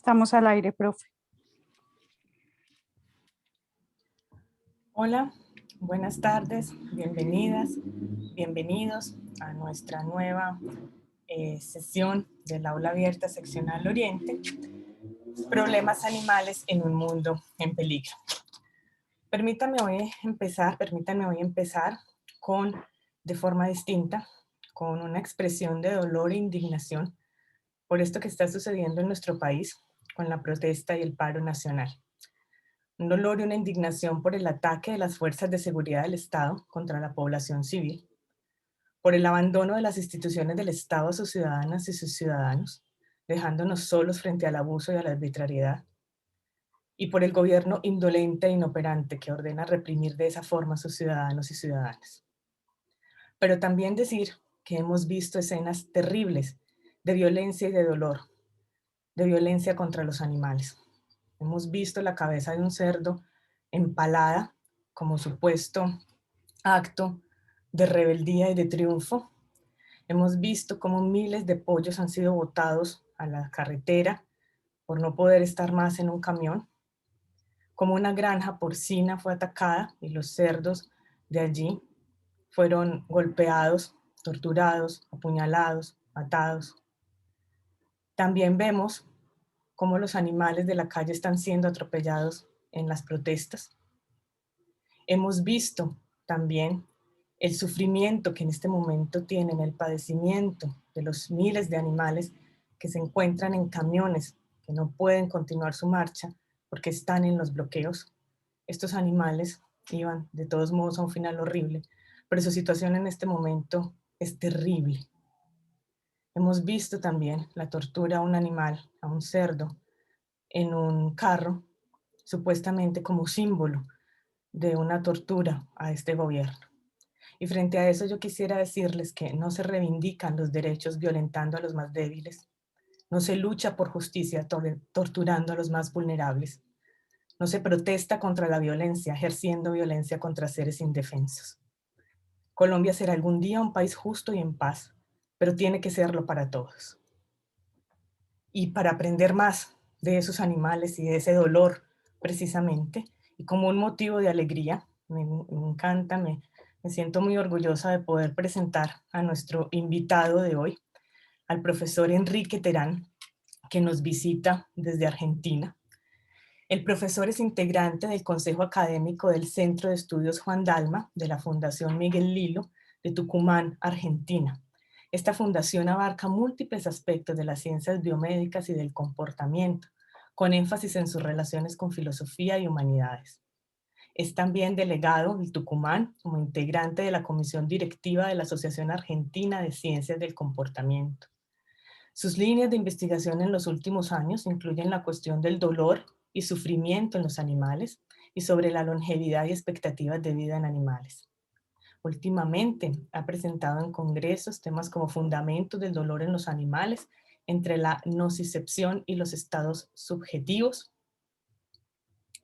Estamos al aire, profe. Hola, buenas tardes, bienvenidas, bienvenidos a nuestra nueva sesión del aula abierta seccional Oriente, problemas animales en un mundo en peligro. Permítanme hoy empezar de forma distinta, con una expresión de dolor e indignación por esto que está sucediendo en nuestro país con la protesta y el paro nacional. Un dolor y una indignación por el ataque de las fuerzas de seguridad del Estado contra la población civil, por el abandono de las instituciones del Estado a sus ciudadanas y sus ciudadanos, dejándonos solos frente al abuso y a la arbitrariedad, y por el gobierno indolente e inoperante que ordena reprimir de esa forma a sus ciudadanos y ciudadanas. Pero también decir que hemos visto escenas terribles de violencia y de dolor, de violencia contra los animales. Hemos visto la cabeza de un cerdo empalada como supuesto acto de rebeldía y de triunfo. Hemos visto cómo miles de pollos han sido botados a la carretera por no poder estar más en un camión, como una granja porcina fue atacada y los cerdos de allí fueron golpeados, torturados, apuñalados, matados. También vemos cómo los animales de la calle están siendo atropellados en las protestas. Hemos visto también el sufrimiento que en este momento tienen, el padecimiento de los miles de animales que se encuentran en camiones, que no pueden continuar su marcha porque están en los bloqueos. Estos animales iban de todos modos a un final horrible, pero su situación en este momento es terrible. Hemos visto también la tortura a un animal, a un cerdo, en un carro, supuestamente como símbolo de una tortura a este gobierno. Y frente a eso yo quisiera decirles que no se reivindican los derechos violentando a los más débiles, no se lucha por justicia torturando a los más vulnerables, no se protesta contra la violencia ejerciendo violencia contra seres indefensos. Colombia será algún día un país justo y en paz, pero tiene que serlo para todos. Y para aprender más de esos animales y de ese dolor, precisamente, y como un motivo de alegría, me encanta, me siento muy orgullosa de poder presentar a nuestro invitado de hoy, al profesor Enrique Terán, que nos visita desde Argentina. El profesor es integrante del Consejo Académico del Centro de Estudios Juan Dalma, de la Fundación Miguel Lilo, de Tucumán, Argentina. Esta fundación abarca múltiples aspectos de las ciencias biomédicas y del comportamiento, con énfasis en sus relaciones con filosofía y humanidades. Es también delegado del Tucumán como integrante de la Comisión Directiva de la Asociación Argentina de Ciencias del Comportamiento. Sus líneas de investigación en los últimos años incluyen la cuestión del dolor y sufrimiento en los animales y sobre la longevidad y expectativas de vida en animales. Últimamente ha presentado en congresos temas como fundamentos del dolor en los animales, entre la nocicepción y los estados subjetivos,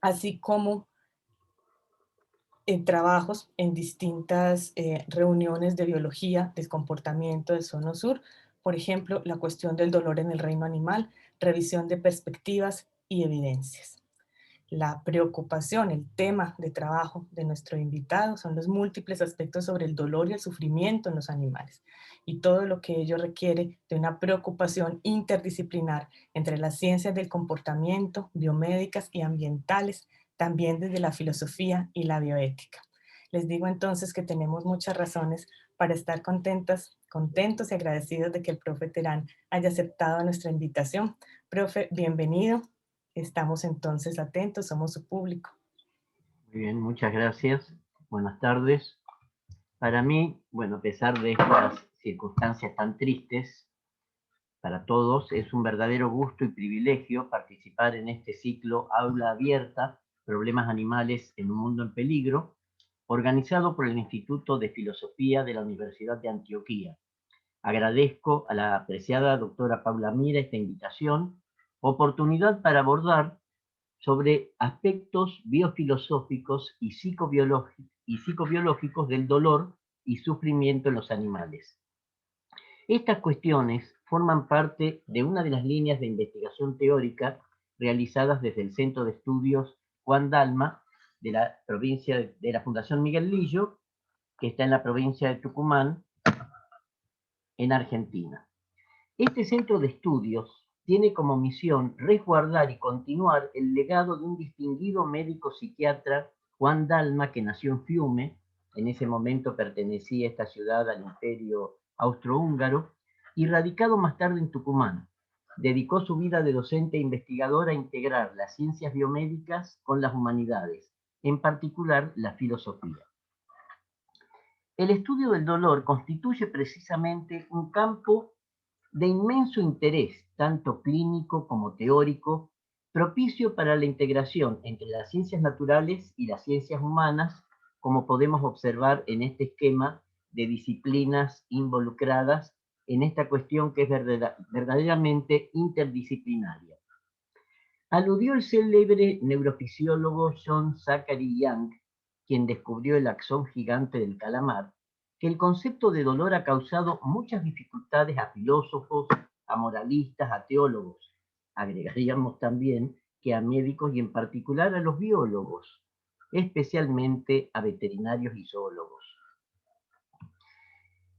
así como en trabajos en distintas reuniones de biología del comportamiento del Cono Sur, por ejemplo, la cuestión del dolor en el reino animal, revisión de perspectivas y evidencias. La preocupación, el tema de trabajo de nuestro invitado son los múltiples aspectos sobre el dolor y el sufrimiento en los animales y todo lo que ello requiere de una preocupación interdisciplinar entre las ciencias del comportamiento, biomédicas y ambientales, también desde la filosofía y la bioética. Les digo entonces que tenemos muchas razones para estar contentos y agradecidos de que el profe Terán haya aceptado nuestra invitación. Profe, bienvenido. Estamos entonces atentos, somos su público. Muy bien, muchas gracias. Buenas tardes. Para mí, bueno, a pesar de estas circunstancias tan tristes, para todos es un verdadero gusto y privilegio participar en este ciclo Aula Abierta, Problemas Animales en un Mundo en Peligro, organizado por el Instituto de Filosofía de la Universidad de Antioquia. Agradezco a la apreciada doctora Paula Mira esta invitación, oportunidad para abordar sobre aspectos biofilosóficos y psicobiológicos del dolor y sufrimiento en los animales. Estas cuestiones forman parte de una de las líneas de investigación teórica realizadas desde el Centro de Estudios Juan Dalma de la provincia de la Fundación Miguel Lillo, que está en la provincia de Tucumán, en Argentina. Este centro de estudios tiene como misión resguardar y continuar el legado de un distinguido médico psiquiatra, Juan Dalma, que nació en Fiume, en ese momento pertenecía esta ciudad al Imperio Austrohúngaro, y radicado más tarde en Tucumán. Dedicó su vida de docente e investigador a integrar las ciencias biomédicas con las humanidades, en particular la filosofía. El estudio del dolor constituye precisamente un campo de inmenso interés, tanto clínico como teórico, propicio para la integración entre las ciencias naturales y las ciencias humanas, como podemos observar en este esquema de disciplinas involucradas en esta cuestión que es verdaderamente interdisciplinaria. Aludió el célebre neurofisiólogo John Zachary Young, quien descubrió el axón gigante del calamar, que el concepto de dolor ha causado muchas dificultades a filósofos, a moralistas, a teólogos. Agregaríamos también que a médicos y en particular a los biólogos, especialmente a veterinarios y zoólogos.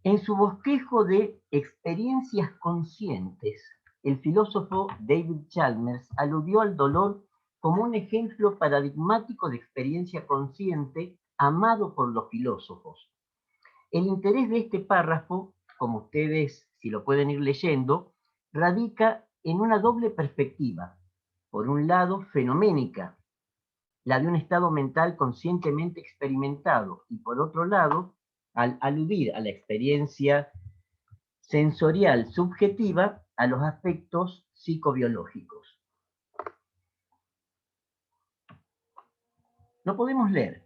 En su bosquejo de experiencias conscientes, el filósofo David Chalmers aludió al dolor como un ejemplo paradigmático de experiencia consciente amado por los filósofos. El interés de este párrafo, como ustedes, si lo pueden ir leyendo, radica en una doble perspectiva. Por un lado, fenoménica, la de un estado mental conscientemente experimentado, y por otro lado, al aludir a la experiencia sensorial subjetiva, a los aspectos psicobiológicos. Lo podemos leer.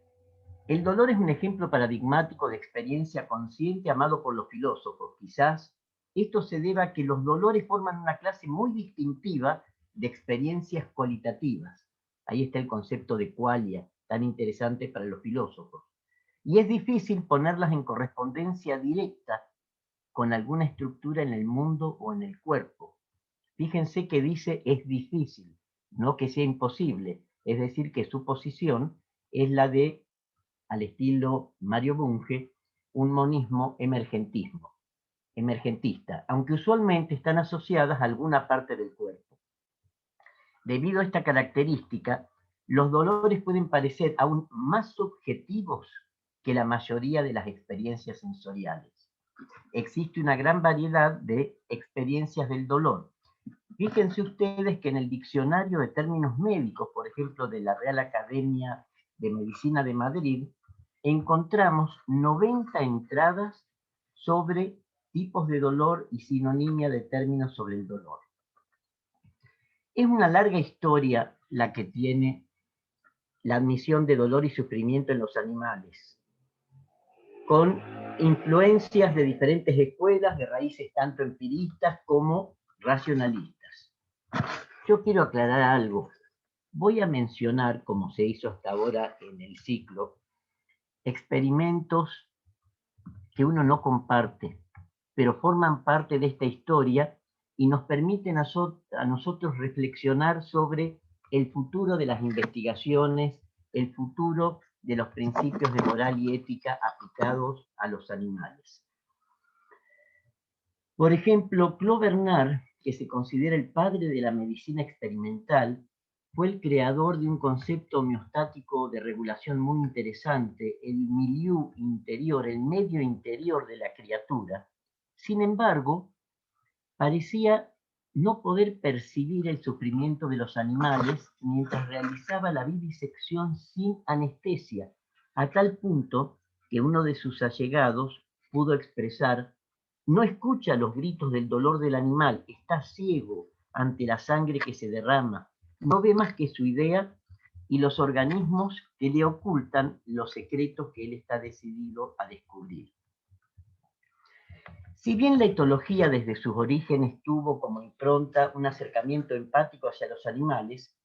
El dolor es un ejemplo paradigmático de experiencia consciente amado por los filósofos. Quizás esto se deba a que los dolores forman una clase muy distintiva de experiencias cualitativas. Ahí está el concepto de qualia, tan interesante para los filósofos. Y es difícil ponerlas en correspondencia directa con alguna estructura en el mundo o en el cuerpo. Fíjense que dice es difícil, no que sea imposible. Es decir, que su posición es la de, al estilo Mario Bunge, un monismo emergentista, aunque usualmente están asociadas a alguna parte del cuerpo. Debido a esta característica, los dolores pueden parecer aún más subjetivos que la mayoría de las experiencias sensoriales. Existe una gran variedad de experiencias del dolor. Fíjense ustedes que en el diccionario de términos médicos, por ejemplo, de la Real Academia de Medicina de Madrid, encontramos 90 entradas sobre tipos de dolor y sinonimia de términos sobre el dolor. Es una larga historia la que tiene la admisión de dolor y sufrimiento en los animales, con influencias de diferentes escuelas, de raíces tanto empiristas como racionalistas. Yo quiero aclarar algo. Voy a mencionar, como se hizo hasta ahora en el ciclo, experimentos que uno no comparte, pero forman parte de esta historia y nos permiten a nosotros reflexionar sobre el futuro de las investigaciones, el futuro de los principios de moral y ética aplicados a los animales. Por ejemplo, Claude Bernard, que se considera el padre de la medicina experimental, fue el creador de un concepto homeostático de regulación muy interesante, el milieu interior, el medio interior de la criatura. Sin embargo, parecía no poder percibir el sufrimiento de los animales mientras realizaba la vivisección sin anestesia, a tal punto que uno de sus allegados pudo expresar: no escucha los gritos del dolor del animal, está ciego ante la sangre que se derrama, no ve más que su idea y los organismos que le ocultan los secretos que él está decidido a descubrir. Si bien la etología desde sus orígenes tuvo como impronta un acercamiento empático hacia los animales,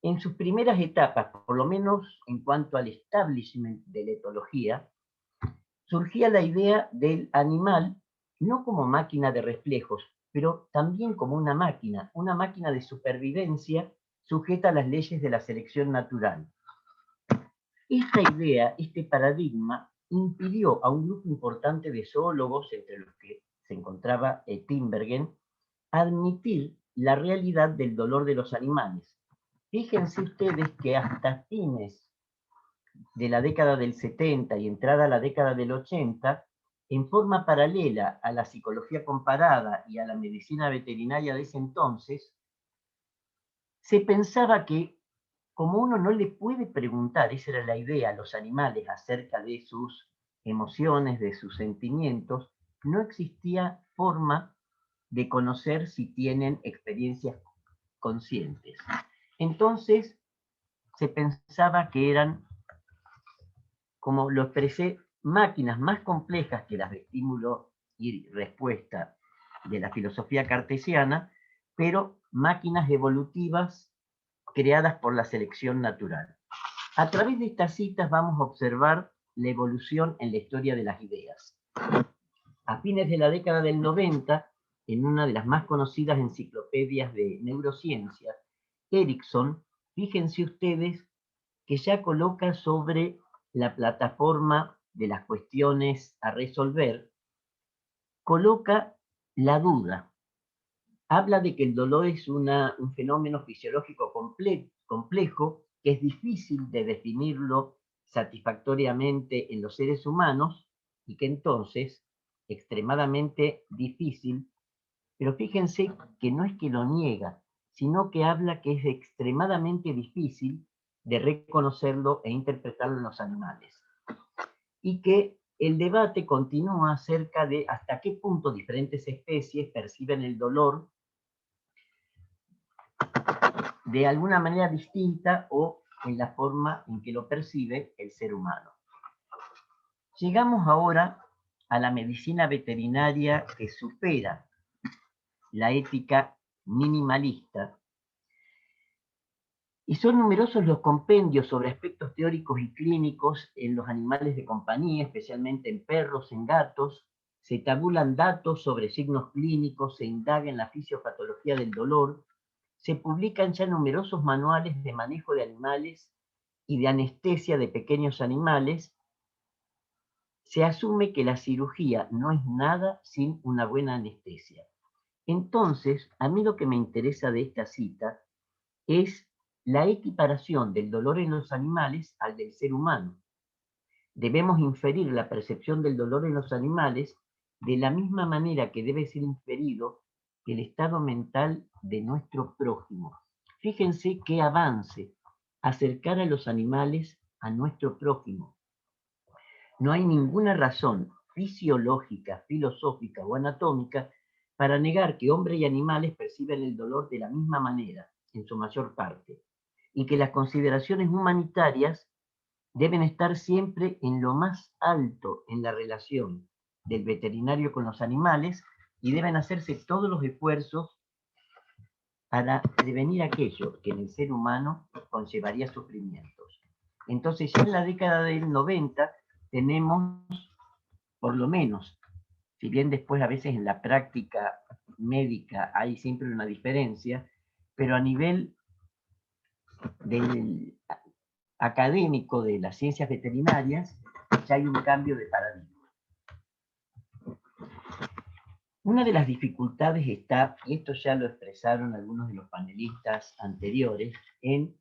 en sus primeras etapas, por lo menos en cuanto al establishment de la etología, surgía la idea del animal no como máquina de reflejos, pero también como una máquina de supervivencia sujeta a las leyes de la selección natural. Esta idea, este paradigma, impidió a un grupo importante de zoólogos, entre los que se encontraba Tinbergen, admitir la realidad del dolor de los animales. Fíjense ustedes que hasta fines de la década del 70 y entrada a la década del 80, en forma paralela a la psicología comparada y a la medicina veterinaria de ese entonces, se pensaba que como uno no le puede preguntar, esa era la idea, a los animales acerca de sus emociones, de sus sentimientos, no existía forma de conocer si tienen experiencias conscientes. Entonces, se pensaba que eran, como lo expresé, máquinas más complejas que las de estímulo y respuesta de la filosofía cartesiana, pero máquinas evolutivas creadas por la selección natural. A través de estas citas vamos a observar la evolución en la historia de las ideas. A fines de la década del 90, en una de las más conocidas enciclopedias de neurociencia, Erickson, fíjense ustedes que ya coloca sobre la plataforma de las cuestiones a resolver, coloca la duda. Habla de que el dolor es un fenómeno fisiológico complejo, que es difícil de definirlo satisfactoriamente en los seres humanos y que entonces, extremadamente difícil, pero fíjense que no es que lo niega, sino que habla que es extremadamente difícil de reconocerlo e interpretarlo en los animales. Y que el debate continúa acerca de hasta qué punto diferentes especies perciben el dolor de alguna manera distinta o en la forma en que lo percibe el ser humano. Llegamos ahora a la medicina veterinaria que supera la ética minimalista, y son numerosos los compendios sobre aspectos teóricos y clínicos en los animales de compañía, especialmente en perros, en gatos. Se tabulan datos sobre signos clínicos, se indaga en la fisiopatología del dolor, se publican ya numerosos manuales de manejo de animales y de anestesia de pequeños animales. Se asume que la cirugía no es nada sin una buena anestesia. Entonces, a mí lo que me interesa de esta cita es la equiparación del dolor en los animales al del ser humano. Debemos inferir la percepción del dolor en los animales de la misma manera que debe ser inferido el estado mental de nuestro prójimo. Fíjense qué avance acercar a los animales a nuestro prójimo. No hay ninguna razón fisiológica, filosófica o anatómica para negar que hombres y animales perciben el dolor de la misma manera, en su mayor parte, y que las consideraciones humanitarias deben estar siempre en lo más alto en la relación del veterinario con los animales y deben hacerse todos los esfuerzos para prevenir aquello que en el ser humano conllevaría sufrimientos. Entonces ya en la década del 90 tenemos, por lo menos, si bien después a veces en la práctica médica hay siempre una diferencia, pero a nivel del académico de las ciencias veterinarias ya hay un cambio de paradigma. Una de las dificultades está, y esto ya lo expresaron algunos de los panelistas anteriores, en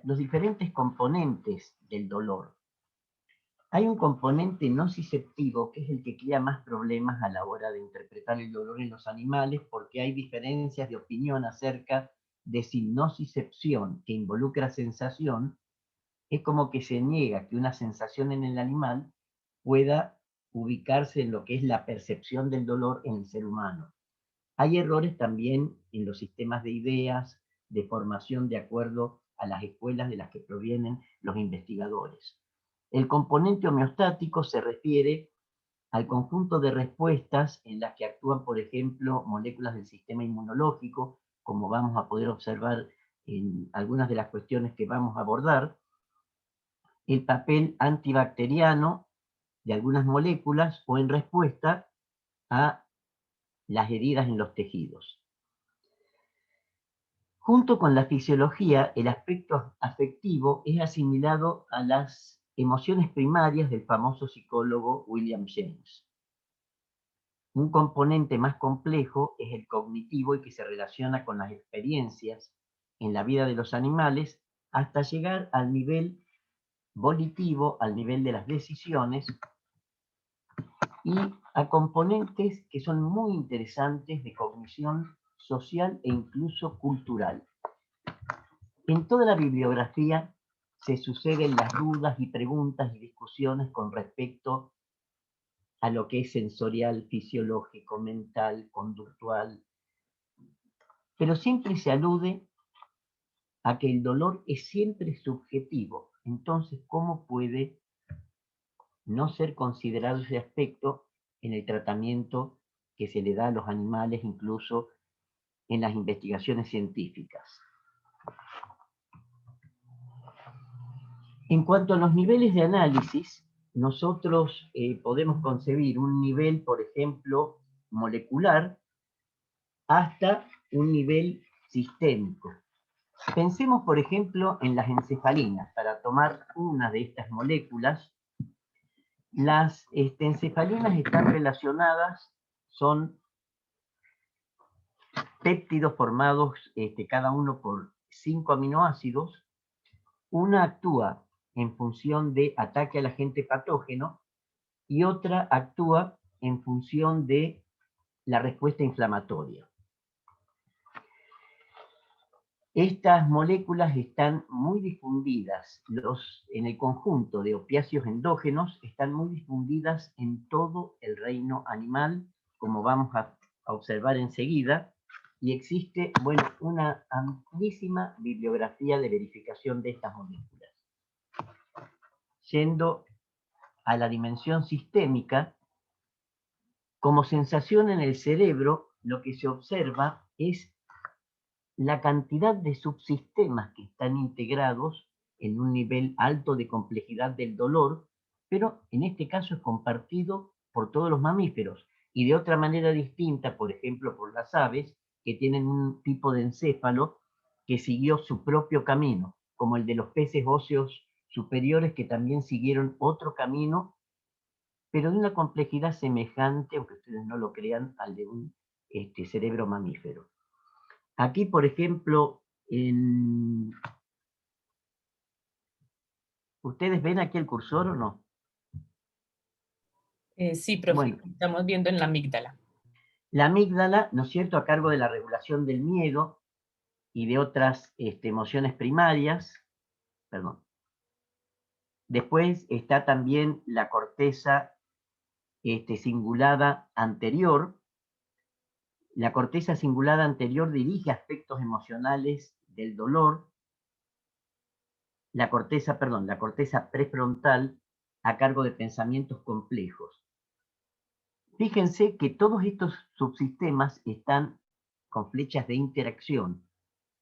los diferentes componentes del dolor. Hay un componente nociceptivo que es el que crea más problemas a la hora de interpretar el dolor en los animales, porque hay diferencias de opinión acerca de si nocicepción, que involucra sensación, es como que se niega que una sensación en el animal pueda ubicarse en lo que es la percepción del dolor en el ser humano. Hay errores también en los sistemas de ideas, de formación de acuerdo a las escuelas de las que provienen los investigadores. El componente homeostático se refiere al conjunto de respuestas en las que actúan, por ejemplo, moléculas del sistema inmunológico, como vamos a poder observar en algunas de las cuestiones que vamos a abordar, el papel antibacteriano de algunas moléculas o en respuesta a las heridas en los tejidos. Junto con la fisiología, el aspecto afectivo es asimilado a las emociones primarias del famoso psicólogo William James. Un componente más complejo es el cognitivo y que se relaciona con las experiencias en la vida de los animales hasta llegar al nivel volitivo, al nivel de las decisiones y a componentes que son muy interesantes de cognición social e incluso cultural. En toda la bibliografía se suceden las dudas y preguntas y discusiones con respecto a lo que es sensorial, fisiológico, mental, conductual, pero siempre se alude a que el dolor es siempre subjetivo. Entonces, ¿cómo puede no ser considerado ese aspecto en el tratamiento que se le da a los animales, incluso en las investigaciones científicas? En cuanto a los niveles de análisis, nosotros podemos concebir un nivel, por ejemplo, molecular, hasta un nivel sistémico. Pensemos, por ejemplo, en las encefalinas. Para tomar una de estas moléculas, las encefalinas están relacionadas, son péptidos formados cada uno por 5 aminoácidos. Una actúa en función de ataque al agente patógeno y otra actúa en función de la respuesta inflamatoria. Estas moléculas están muy difundidas, en el conjunto de opiáceos endógenos están muy difundidas en todo el reino animal, como vamos a observar enseguida, y existe, bueno, una amplísima bibliografía de verificación de estas moléculas. Yendo a la dimensión sistémica, como sensación en el cerebro, lo que se observa es la cantidad de subsistemas que están integrados en un nivel alto de complejidad del dolor, pero en este caso es compartido por todos los mamíferos y de otra manera distinta, por ejemplo, por las aves, que tienen un tipo de encéfalo que siguió su propio camino, como el de los peces óseos superiores que también siguieron otro camino, pero de una complejidad semejante, aunque ustedes no lo crean, al de un cerebro mamífero. Aquí, por ejemplo, ¿ustedes ven aquí el cursor o no? Sí, profe, Bueno, estamos viendo en la amígdala. la amígdala, ¿no es cierto?, a cargo de la regulación del miedo y de otras emociones primarias. Perdón. Después está también la corteza cingulada anterior. La corteza cingulada anterior dirige aspectos emocionales del dolor. La corteza prefrontal a cargo de pensamientos complejos. Fíjense que todos estos subsistemas están con flechas de interacción.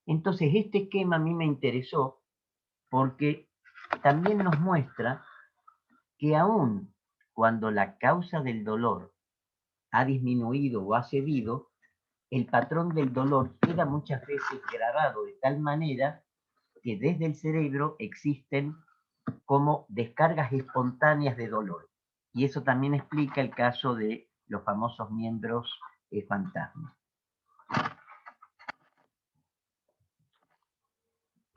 Entonces, este esquema a mí me interesó porque también nos muestra que aún cuando la causa del dolor ha disminuido o ha cedido, el patrón del dolor queda muchas veces grabado de tal manera que desde el cerebro existen como descargas espontáneas de dolor. Y eso también explica el caso de los famosos miembros fantasma.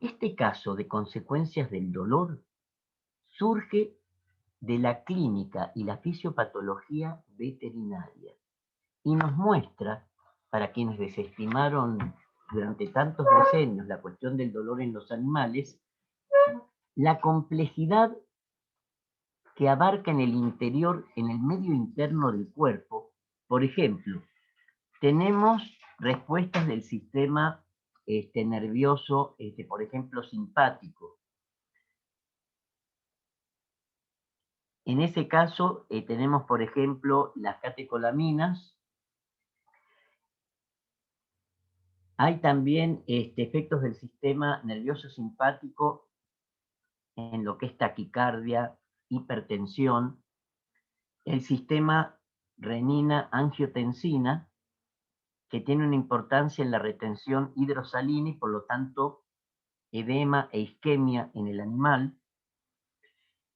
Este caso de consecuencias del dolor surge de la clínica y la fisiopatología veterinaria y nos muestra, para quienes desestimaron durante tantos decenios la cuestión del dolor en los animales, la complejidad que abarca en el interior, en el medio interno del cuerpo. Por ejemplo, tenemos respuestas del sistema nervioso, por ejemplo, simpático. En ese caso tenemos, por ejemplo, las catecolaminas. Hay también efectos del sistema nervioso simpático en lo que es taquicardia, hipertensión, el sistema renina-angiotensina, que tiene una importancia en la retención hidrosalina y por lo tanto edema e isquemia en el animal.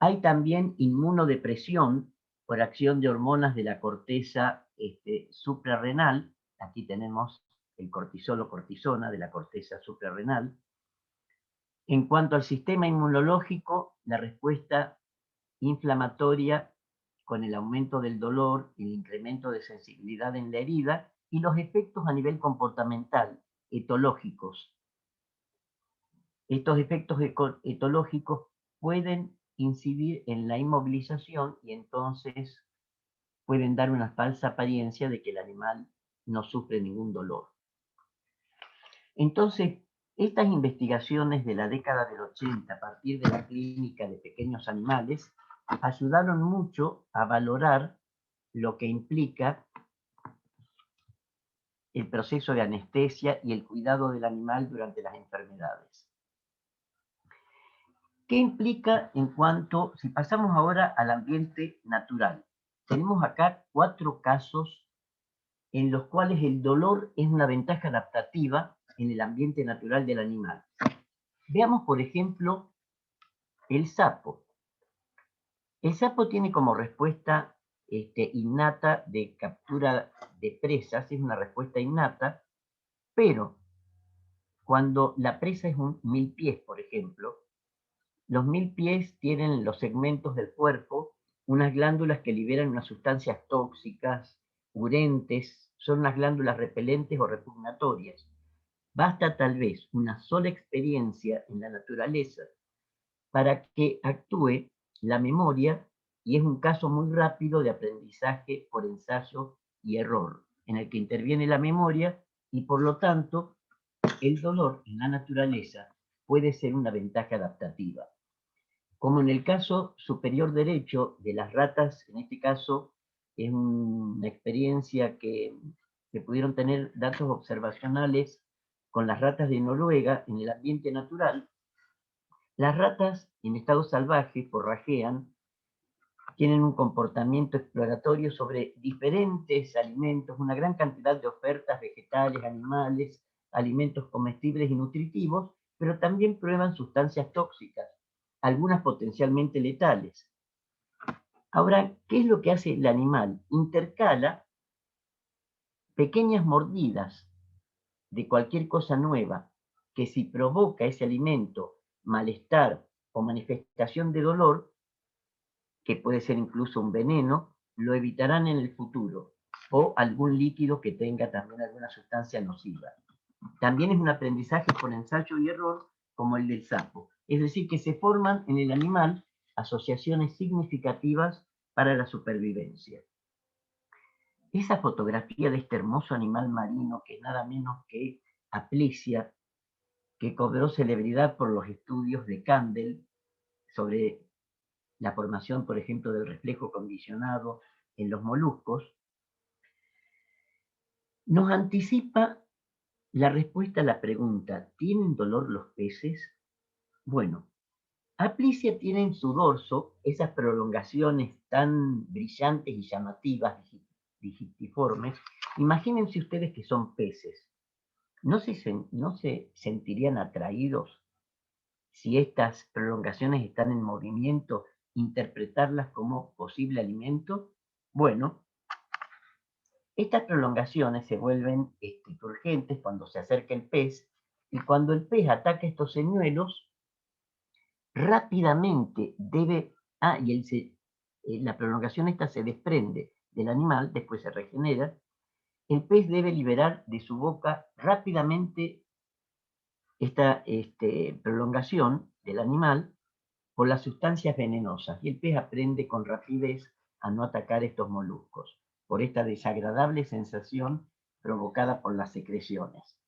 Hay también inmunodepresión por acción de hormonas de la corteza suprarrenal. Aquí tenemos el cortisol o cortisona de la corteza suprarrenal. En cuanto al sistema inmunológico, la respuesta inflamatoria con el aumento del dolor, el incremento de sensibilidad en la herida y los efectos a nivel comportamental, etológicos. Estos efectos etológicos pueden incidir en la inmovilización y entonces pueden dar una falsa apariencia de que el animal no sufre ningún dolor. Entonces, estas investigaciones de la década del 80 a partir de la clínica de pequeños animales ayudaron mucho a valorar lo que implica el proceso de anestesia y el cuidado del animal durante las enfermedades. ¿Qué implica en cuanto, si pasamos ahora al ambiente natural? Tenemos acá 4 casos en los cuales el dolor es una ventaja adaptativa en el ambiente natural del animal. Veamos, por ejemplo, el sapo. El sapo tiene como respuesta innata de captura de presas, es una respuesta innata, pero cuando la presa es un milpiés, por ejemplo, los milpiés tienen los segmentos del cuerpo, unas glándulas que liberan unas sustancias tóxicas, urentes, son unas glándulas repelentes o repugnatorias. Basta tal vez una sola experiencia en la naturaleza para que actúe la memoria y es un caso muy rápido de aprendizaje por ensayo y error, en el que interviene la memoria y por lo tanto el dolor en la naturaleza puede ser una ventaja adaptativa. Como en el caso superior derecho de las ratas, en este caso es una experiencia que pudieron tener datos observacionales con las ratas de Noruega en el ambiente natural. Las ratas en estado salvaje forrajean, tienen un comportamiento exploratorio sobre diferentes alimentos, una gran cantidad de ofertas vegetales, animales, alimentos comestibles y nutritivos, pero también prueban sustancias tóxicas, algunas potencialmente letales. Ahora, ¿qué es lo que hace el animal? Intercala pequeñas mordidas de cualquier cosa nueva que si provoca ese alimento malestar o manifestación de dolor, que puede ser incluso un veneno, lo evitarán en el futuro, o algún líquido que tenga también alguna sustancia nociva. También es un aprendizaje por ensayo y error como el del sapo, es decir, que se forman en el animal asociaciones significativas para la supervivencia. Esa fotografía de este hermoso animal marino, que es nada menos que Aplysia, que cobró celebridad por los estudios de Candel sobre la formación, por ejemplo, del reflejo condicionado en los moluscos, nos anticipa la respuesta a la pregunta, ¿tienen dolor los peces? Bueno, Aplysia tiene en su dorso esas prolongaciones tan brillantes y llamativas, digitiformes. Imagínense ustedes que son peces. ¿No se sentirían atraídos si estas prolongaciones están en movimiento, interpretarlas como posible alimento? Bueno, estas prolongaciones se vuelven turgentes cuando se acerca el pez y cuando el pez ataca estos señuelos, rápidamente debe, la prolongación esta se desprende del animal, después se regenera, el pez debe liberar de su boca rápidamente esta prolongación del animal por las sustancias venenosas y el pez aprende con rapidez a no atacar estos moluscos por esta desagradable sensación provocada por las secreciones,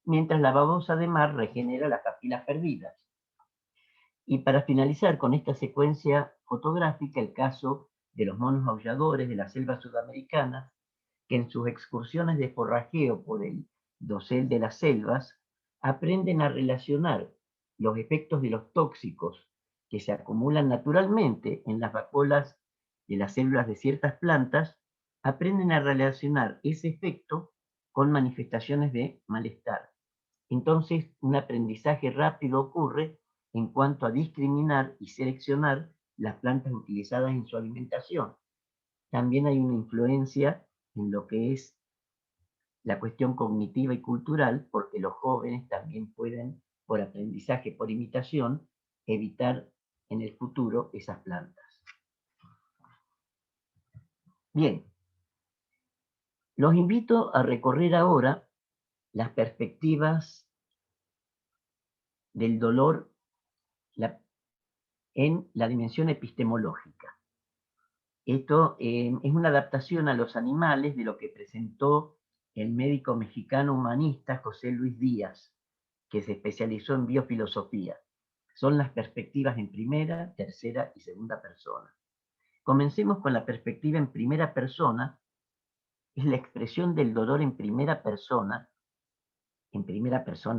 mientras la babosa de mar regenera las papilas perdidas. Y para finalizar con esta secuencia fotográfica, el caso de los monos aulladores de la selva sudamericana, que en sus excursiones de forrajeo por el dosel de las selvas, aprenden a relacionar los efectos de los tóxicos que se acumulan naturalmente en las vacuolas de las células de ciertas plantas, aprenden a relacionar ese efecto con manifestaciones de malestar. Entonces, un aprendizaje rápido ocurre en cuanto a discriminar y seleccionar las plantas utilizadas en su alimentación. También hay una influencia en lo que es la cuestión cognitiva y cultural, porque los jóvenes también pueden, por aprendizaje, por imitación, evitar en el futuro esas plantas. Bien, los invito a recorrer ahora las perspectivas del dolor en la dimensión epistemológica. Esto es una adaptación a los animales de lo que presentó el médico mexicano humanista José Luis Díaz, que se especializó en biofilosofía. Son las perspectivas en primera, tercera y segunda persona. Comencemos con la perspectiva en primera persona. Es la expresión del dolor en primera persona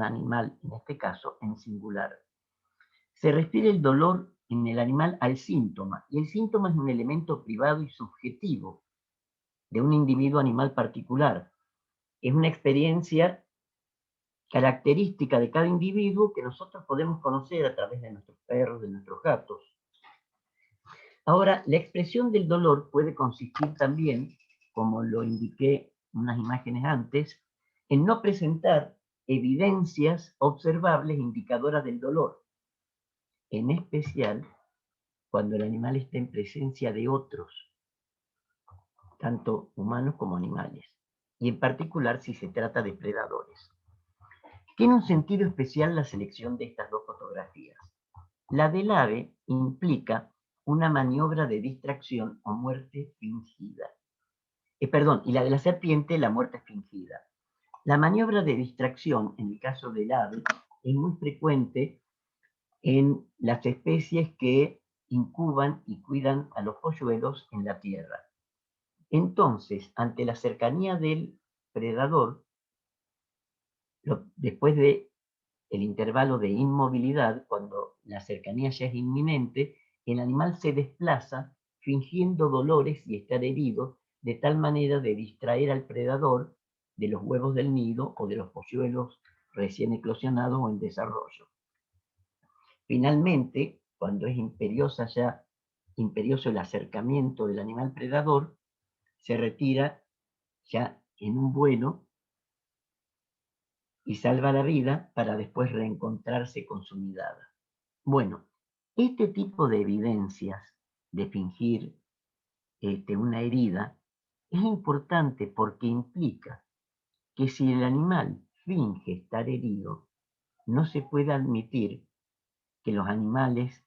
animal, en este caso, en singular. Se refiere el dolor en el animal al síntoma, y el síntoma es un elemento privado y subjetivo de un individuo animal particular. Es una experiencia característica de cada individuo que nosotros podemos conocer a través de nuestros perros, de nuestros gatos. Ahora, la expresión del dolor puede consistir también, como lo indiqué en unas imágenes antes, en no presentar evidencias observables indicadoras del dolor, en especial cuando el animal está en presencia de otros, tanto humanos como animales, y en particular si se trata de predadores. Tiene un sentido especial la selección de estas dos fotografías. La del ave implica una maniobra de distracción o muerte fingida. Y la de la serpiente, la muerte fingida. La maniobra de distracción, en el caso del ave, es muy frecuente en las especies que incuban y cuidan a los polluelos en la tierra. Entonces, ante la cercanía del predador, después del intervalo de inmovilidad, cuando la cercanía ya es inminente, el animal se desplaza fingiendo dolores y estar herido, de tal manera de distraer al predador de los huevos del nido o de los polluelos recién eclosionados o en desarrollo. Finalmente, cuando es imperioso el acercamiento del animal predador, se retira ya en un vuelo y salva la vida para después reencontrarse con su nidada. Bueno, este tipo de evidencias de fingir una herida es importante porque implica que si el animal finge estar herido, no se puede admitir que los animales,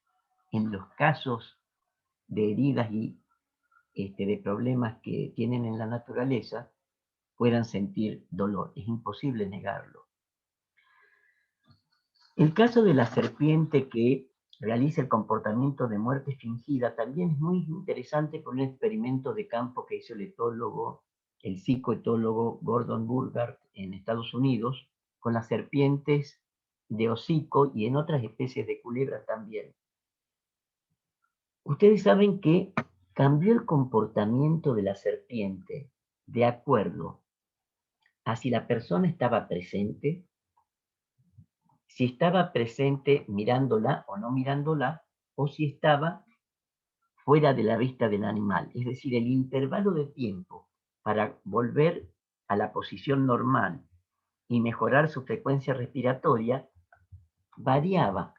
en los casos de heridas y de problemas que tienen en la naturaleza, puedan sentir dolor. Es imposible negarlo. El caso de la serpiente que realiza el comportamiento de muerte fingida también es muy interesante por un experimento de campo que hizo el psicoetólogo Gordon Burgard en Estados Unidos, con las serpientes de hocico y en otras especies de culebras también. Ustedes saben que cambió el comportamiento de la serpiente de acuerdo a si la persona estaba presente, si estaba presente mirándola o no mirándola, o si estaba fuera de la vista del animal. Es decir, el intervalo de tiempo para volver a la posición normal y mejorar su frecuencia respiratoria variaba.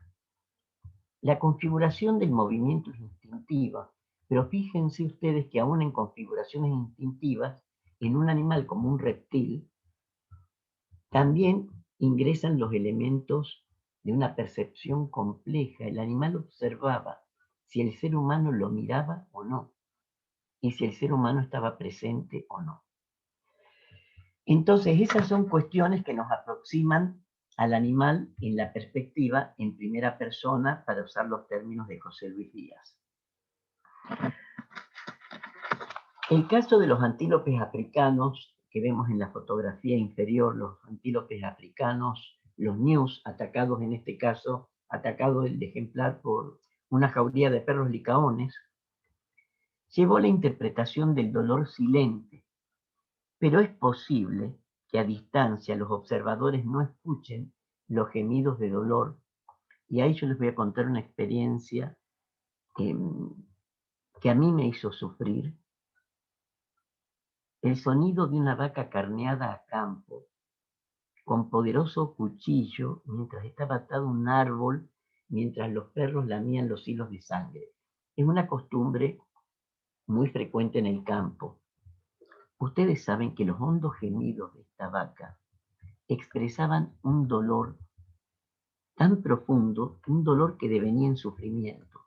La configuración del movimiento es instintiva, pero fíjense ustedes que aún en configuraciones instintivas, en un animal como un reptil, también ingresan los elementos de una percepción compleja. El animal observaba si el ser humano lo miraba o no, y si el ser humano estaba presente o no. Entonces, esas son cuestiones que nos aproximan al animal en la perspectiva en primera persona, para usar los términos de José Luis Díaz. El caso de los antílopes africanos, que vemos en la fotografía inferior, los antílopes africanos, los ñus, atacados en este caso, atacado el ejemplar por una jauría de perros licaones, llevó la interpretación del dolor silente, pero es posible que a distancia los observadores no escuchen los gemidos de dolor. Y ahí yo les voy a contar una experiencia que a mí me hizo sufrir. El sonido de una vaca carneada a campo, con poderoso cuchillo, mientras estaba atado a un árbol, mientras los perros lamían los hilos de sangre. Es una costumbre muy frecuente en el campo. Ustedes saben que los hondos gemidos de esta vaca expresaban un dolor tan profundo, un dolor que devenía en sufrimiento.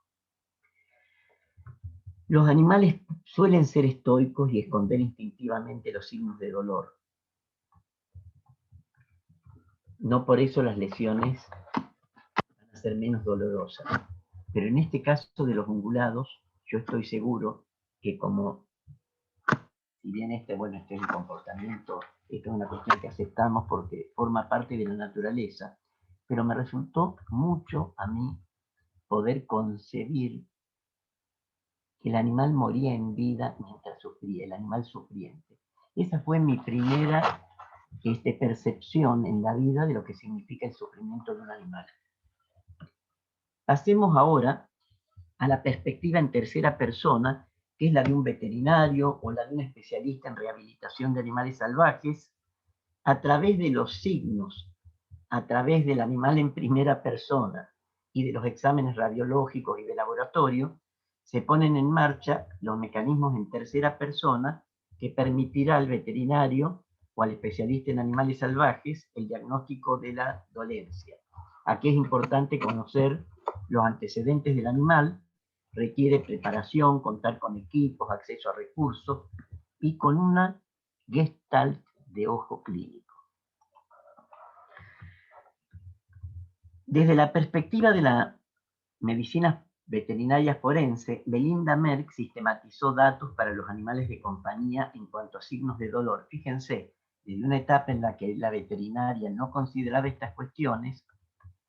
Los animales suelen ser estoicos y esconder instintivamente los signos de dolor. No por eso las lesiones van a ser menos dolorosas. Pero en este caso de los ungulados, yo estoy seguro que como, si bien este es el comportamiento, esto es una cuestión que aceptamos porque forma parte de la naturaleza, pero me resultó mucho a mí poder concebir que el animal moría en vida mientras sufría, el animal sufriente. Esa fue mi primera percepción en la vida de lo que significa el sufrimiento de un animal. Pasemos ahora a la perspectiva en tercera persona, que es la de un veterinario o la de un especialista en rehabilitación de animales salvajes, a través de los signos, a través del animal en primera persona y de los exámenes radiológicos y de laboratorio, se ponen en marcha los mecanismos en tercera persona que permitirá al veterinario o al especialista en animales salvajes el diagnóstico de la dolencia. Aquí es importante conocer los antecedentes del animal, requiere preparación, contar con equipos, acceso a recursos y con una gestalt de ojo clínico. Desde la perspectiva de la medicina veterinaria forense, Belinda Merck sistematizó datos para los animales de compañía en cuanto a signos de dolor. Fíjense, desde una etapa en la que la veterinaria no consideraba estas cuestiones,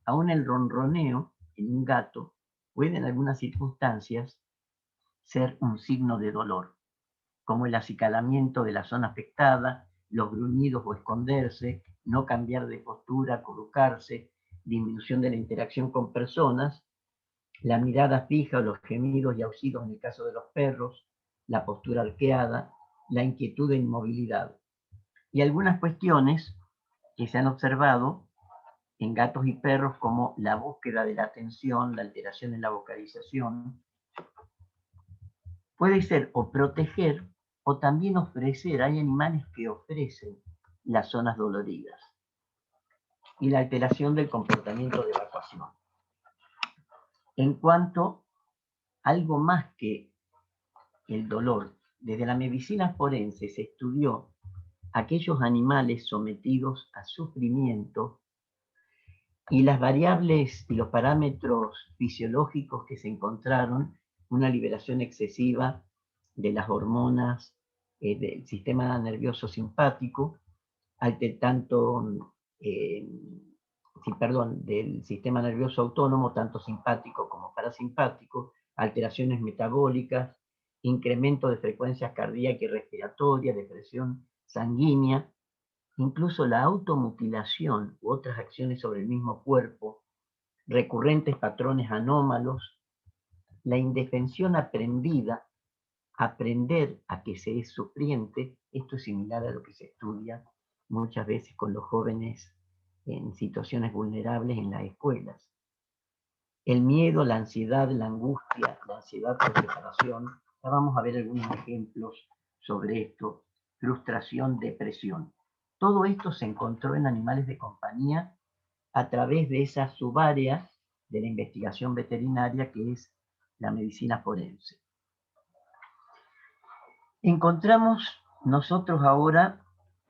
aún el ronroneo en un gato puede en algunas circunstancias ser un signo de dolor, como el acicalamiento de la zona afectada, los gruñidos o esconderse, no cambiar de postura, acurrucarse, disminución de la interacción con personas, la mirada fija o los gemidos y aullidos en el caso de los perros, la postura arqueada, la inquietud e inmovilidad. Y algunas cuestiones que se han observado en gatos y perros como la búsqueda de la atención, la alteración en la vocalización, puede ser o proteger o también ofrecer. Hay animales que ofrecen las zonas doloridas y la alteración del comportamiento de evacuación. En cuanto a algo más que el dolor, desde la medicina forense se estudió aquellos animales sometidos a sufrimiento y las variables y los parámetros fisiológicos que se encontraron, una liberación excesiva de las hormonas del sistema nervioso simpático, del sistema nervioso autónomo, tanto simpático como parasimpático, alteraciones metabólicas, incremento de frecuencias cardíaca y respiratoria, de presión sanguínea, incluso la automutilación u otras acciones sobre el mismo cuerpo, recurrentes patrones anómalos, la indefensión aprendida, aprender a que se es sufriente. Esto es similar a lo que se estudia muchas veces con los jóvenes en situaciones vulnerables en las escuelas. El miedo, la ansiedad, la angustia, la ansiedad por separación. Ya vamos a ver algunos ejemplos sobre esto. Frustración, depresión. Todo esto se encontró en animales de compañía a través de esa subárea de la investigación veterinaria que es la medicina forense. Encontramos nosotros ahora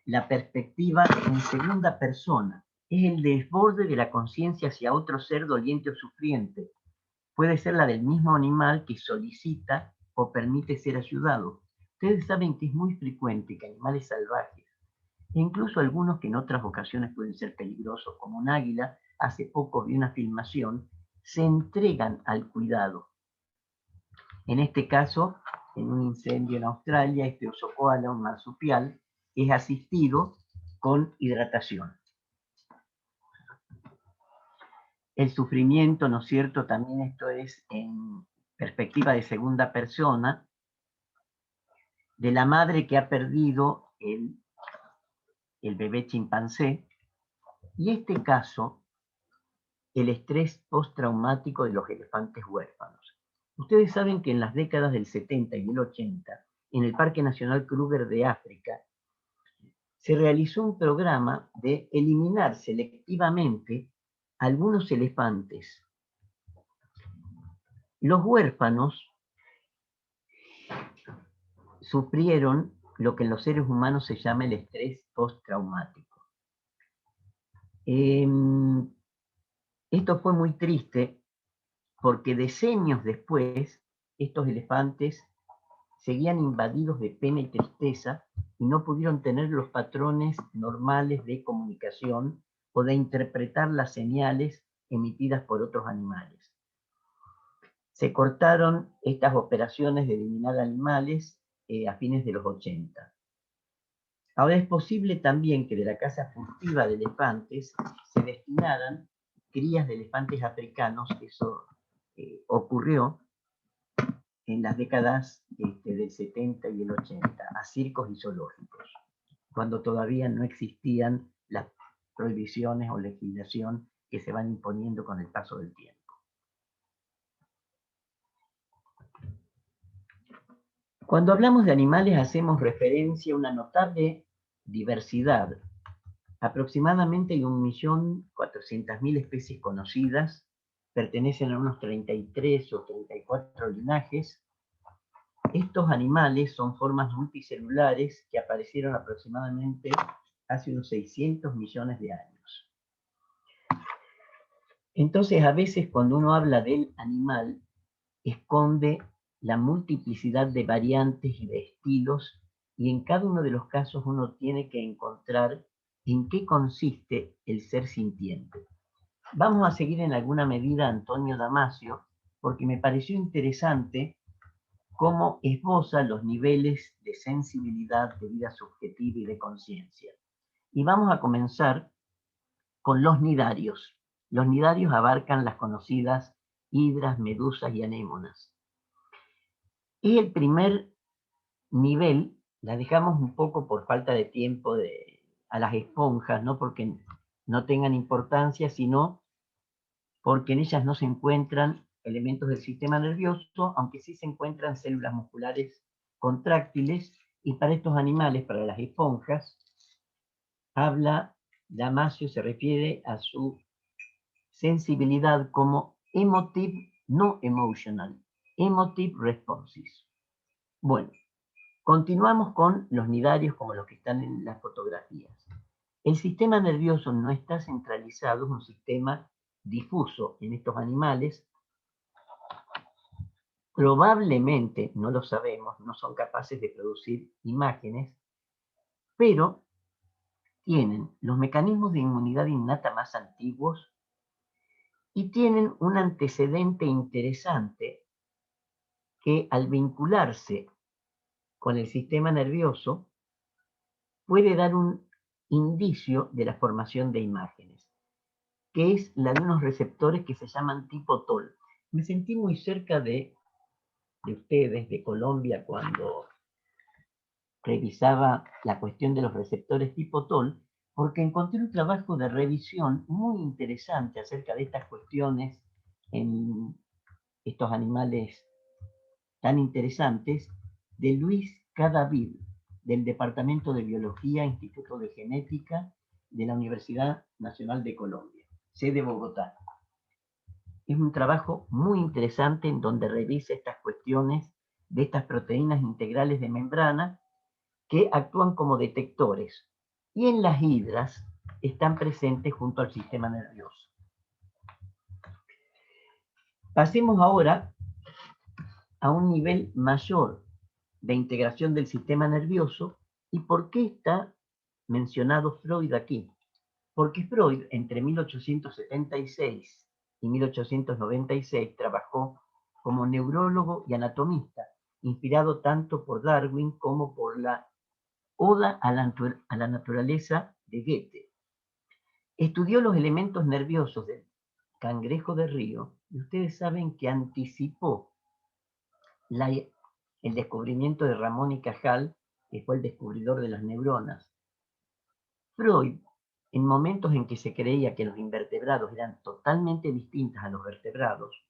la perspectiva en segunda persona. Es el desborde de la conciencia hacia otro ser doliente o sufriente. Puede ser la del mismo animal que solicita o permite ser ayudado. Ustedes saben que es muy frecuente que animales salvajes, e incluso algunos que en otras ocasiones pueden ser peligrosos, como un águila, hace poco vi una filmación, se entregan al cuidado. En este caso, en un incendio en Australia, este oso koala, un marsupial, es asistido con hidratación. El sufrimiento, ¿no es cierto? También esto es en perspectiva de segunda persona, de la madre que ha perdido el bebé chimpancé, y este caso, el estrés postraumático de los elefantes huérfanos. Ustedes saben que en las décadas del 70 y del 80, en el Parque Nacional Kruger de África, se realizó un programa de eliminar selectivamente algunos elefantes. Los huérfanos sufrieron lo que en los seres humanos se llama el estrés postraumático. Esto fue muy triste porque decenios después estos elefantes seguían invadidos de pena y tristeza y no pudieron tener los patrones normales de comunicación o de interpretar las señales emitidas por otros animales. Se cortaron estas operaciones de eliminar animales a fines de los 80. Ahora es posible también que de la caza furtiva de elefantes se destinaran crías de elefantes africanos. Eso ocurrió en las décadas del 70 y el 80, a circos y zoológicos, cuando todavía no existían las prohibiciones o legislación que se van imponiendo con el paso del tiempo. Cuando hablamos de animales hacemos referencia a una notable diversidad. Aproximadamente hay 1.400.000 especies conocidas, pertenecen a unos 33 o 34 linajes. Estos animales son formas multicelulares que aparecieron aproximadamente hace unos 600 millones de años. Entonces, a veces cuando uno habla del animal, esconde la multiplicidad de variantes y de estilos, y en cada uno de los casos uno tiene que encontrar en qué consiste el ser sintiente. Vamos a seguir en alguna medida a Antonio Damasio, porque me pareció interesante cómo esboza los niveles de sensibilidad, de vida subjetiva y de conciencia. Y vamos a comenzar con los nidarios. Los nidarios abarcan las conocidas hidras, medusas y anémonas. Y el primer nivel la dejamos un poco por falta de tiempo a las esponjas, no porque no tengan importancia, sino porque en ellas no se encuentran elementos del sistema nervioso, aunque sí se encuentran células musculares contráctiles, y para estos animales, para las esponjas, Damasio se refiere a su sensibilidad como emotive, no emotional, emotive responses. Bueno, continuamos con los nidarios como los que están en las fotografías. El sistema nervioso no está centralizado, es un sistema difuso en estos animales. Probablemente, no lo sabemos, no son capaces de producir imágenes, pero tienen los mecanismos de inmunidad innata más antiguos y tienen un antecedente interesante que al vincularse con el sistema nervioso puede dar un indicio de la formación de imágenes, que es la de unos receptores que se llaman tipo TOL. Me sentí muy cerca de ustedes, de Colombia, cuando revisaba la cuestión de los receptores tipo TOL, porque encontré un trabajo de revisión muy interesante acerca de estas cuestiones en estos animales tan interesantes, de Luis K. David, del Departamento de Biología, Instituto de Genética de la Universidad Nacional de Colombia, sede Bogotá. Es un trabajo muy interesante en donde revisa estas cuestiones de estas proteínas integrales de membrana que actúan como detectores y en las hidras están presentes junto al sistema nervioso. Pasemos ahora a un nivel mayor de integración del sistema nervioso. ¿Y por qué está mencionado Freud aquí? Porque Freud entre 1876 y 1896 trabajó como neurólogo y anatomista, inspirado tanto por Darwin como por la Oda a la naturaleza de Goethe. Estudió los elementos nerviosos del cangrejo de río y ustedes saben que anticipó el descubrimiento de Ramón y Cajal, que fue el descubridor de las neuronas. Freud, en momentos en que se creía que los invertebrados eran totalmente distintos a los vertebrados,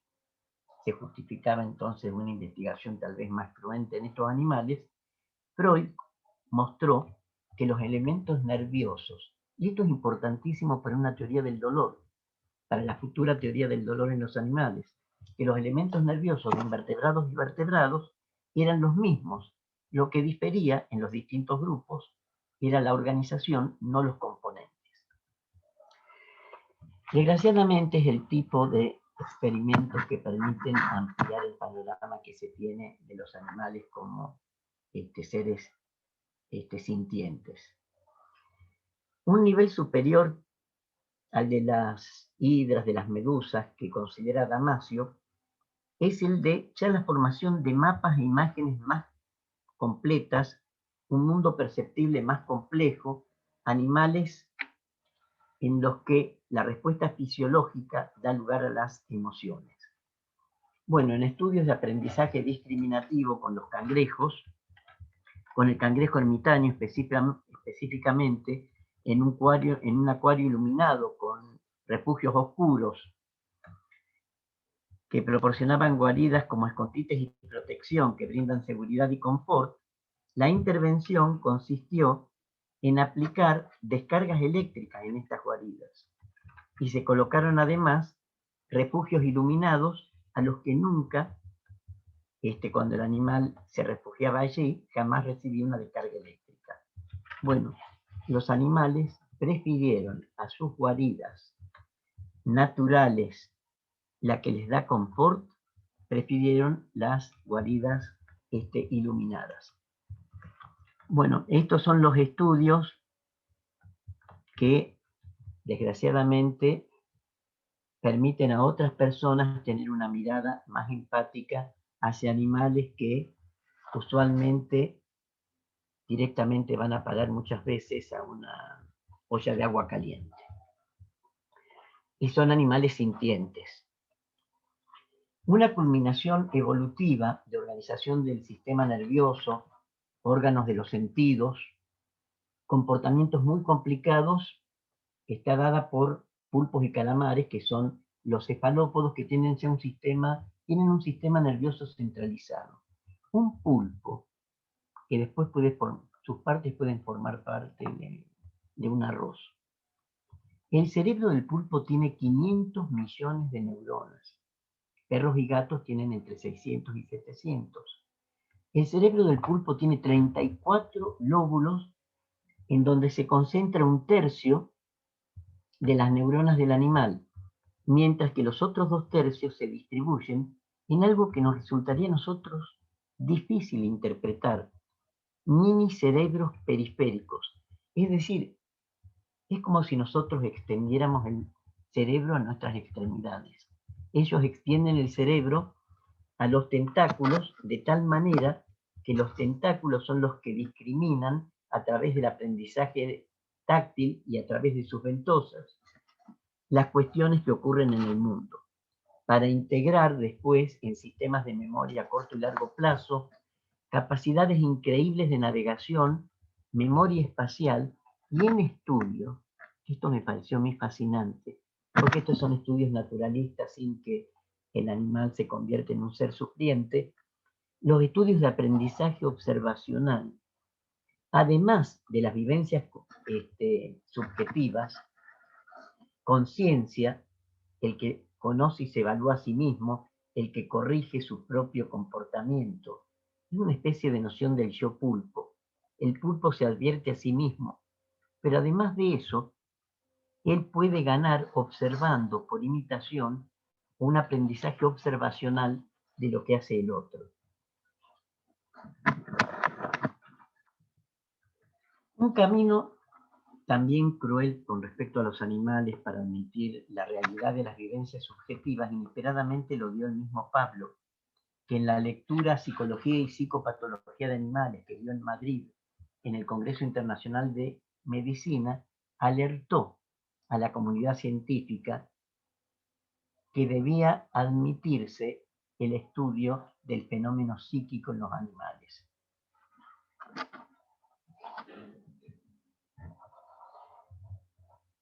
se justificaba entonces una investigación tal vez más cruenta en estos animales, Freud mostró que los elementos nerviosos, y esto es importantísimo para una teoría del dolor, para la futura teoría del dolor en los animales, que los elementos nerviosos de invertebrados y vertebrados eran los mismos. Lo que difería en los distintos grupos era la organización, no los componentes. Desgraciadamente es el tipo de experimentos que permiten ampliar el panorama que se tiene de los animales como seres sintientes. Un nivel superior al de las hidras, de las medusas, que considera Damasio, es el de ya la formación de mapas e imágenes más completas, un mundo perceptible más complejo, animales en los que la respuesta fisiológica da lugar a las emociones. Bueno, en estudios de aprendizaje discriminativo con los cangrejos, con el cangrejo ermitaño específicamente, en un acuario iluminado con refugios oscuros que proporcionaban guaridas como escondites y protección que brindan seguridad y confort, la intervención consistió en aplicar descargas eléctricas en estas guaridas y se colocaron además refugios iluminados a los que nunca, cuando el animal se refugiaba allí, jamás recibía una descarga eléctrica. Bueno, los animales prefirieron a sus guaridas naturales, la que les da confort, prefirieron las guaridas iluminadas. Bueno, estos son los estudios que desgraciadamente permiten a otras personas tener una mirada más empática hacia animales que usualmente directamente van a parar muchas veces a una olla de agua caliente. Y son animales sintientes. Una culminación evolutiva de organización del sistema nervioso, órganos de los sentidos, comportamientos muy complicados, está dada por pulpos y calamares, que son los cefalópodos que tienen un sistema nervioso centralizado. Un pulpo, que después sus partes pueden formar parte de un arroz. El cerebro del pulpo tiene 500 millones de neuronas. Perros y gatos tienen entre 600 y 700. El cerebro del pulpo tiene 34 lóbulos en donde se concentra un tercio de las neuronas del animal, mientras que los otros 2/3 se distribuyen en algo que nos resultaría a nosotros difícil interpretar: mini cerebros periféricos. Es decir, es como si nosotros extendiéramos el cerebro a nuestras extremidades. Ellos extienden el cerebro a los tentáculos de tal manera que los tentáculos son los que discriminan a través del aprendizaje táctil y a través de sus ventosas las cuestiones que ocurren en el mundo, para integrar después en sistemas de memoria a corto y largo plazo capacidades increíbles de navegación, memoria espacial y en estudio. Esto me pareció muy fascinante, porque estos son estudios naturalistas sin que el animal se convierta en un ser sufriente. Los estudios de aprendizaje observacional, además de las vivencias subjetivas, conciencia, el que conoce y se evalúa a sí mismo, el que corrige su propio comportamiento. Es una especie de noción del yo pulpo. El pulpo se advierte a sí mismo, pero además de eso, él puede ganar observando por imitación un aprendizaje observacional de lo que hace el otro. Un camino también cruel con respecto a los animales para admitir la realidad de las vivencias subjetivas, inesperadamente lo dio el mismo Pablo, que en la lectura Psicología y Psicopatología de Animales que dio en Madrid, en el Congreso Internacional de Medicina, alertó a la comunidad científica que debía admitirse el estudio del fenómeno psíquico en los animales.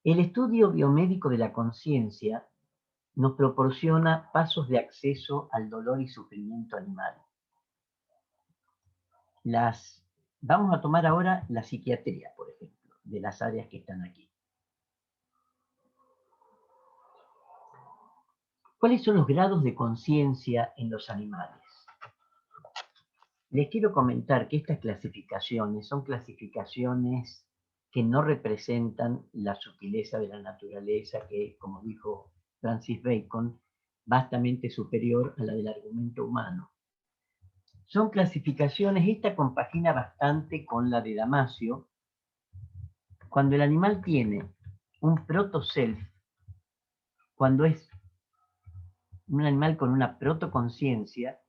El estudio biomédico de la conciencia nos proporciona pasos de acceso al dolor y sufrimiento animal. Vamos a tomar ahora la psiquiatría, por ejemplo, de las áreas que están aquí. ¿Cuáles son los grados de conciencia en los animales? Les quiero comentar que estas clasificaciones son clasificaciones que no representan la sutileza de la naturaleza, que, como dijo Francis Bacon, vastamente superior a la del argumento humano. Son clasificaciones, esta compagina bastante con la de Damasio. Cuando el animal tiene un proto-self, cuando es un animal con una protoconciencia,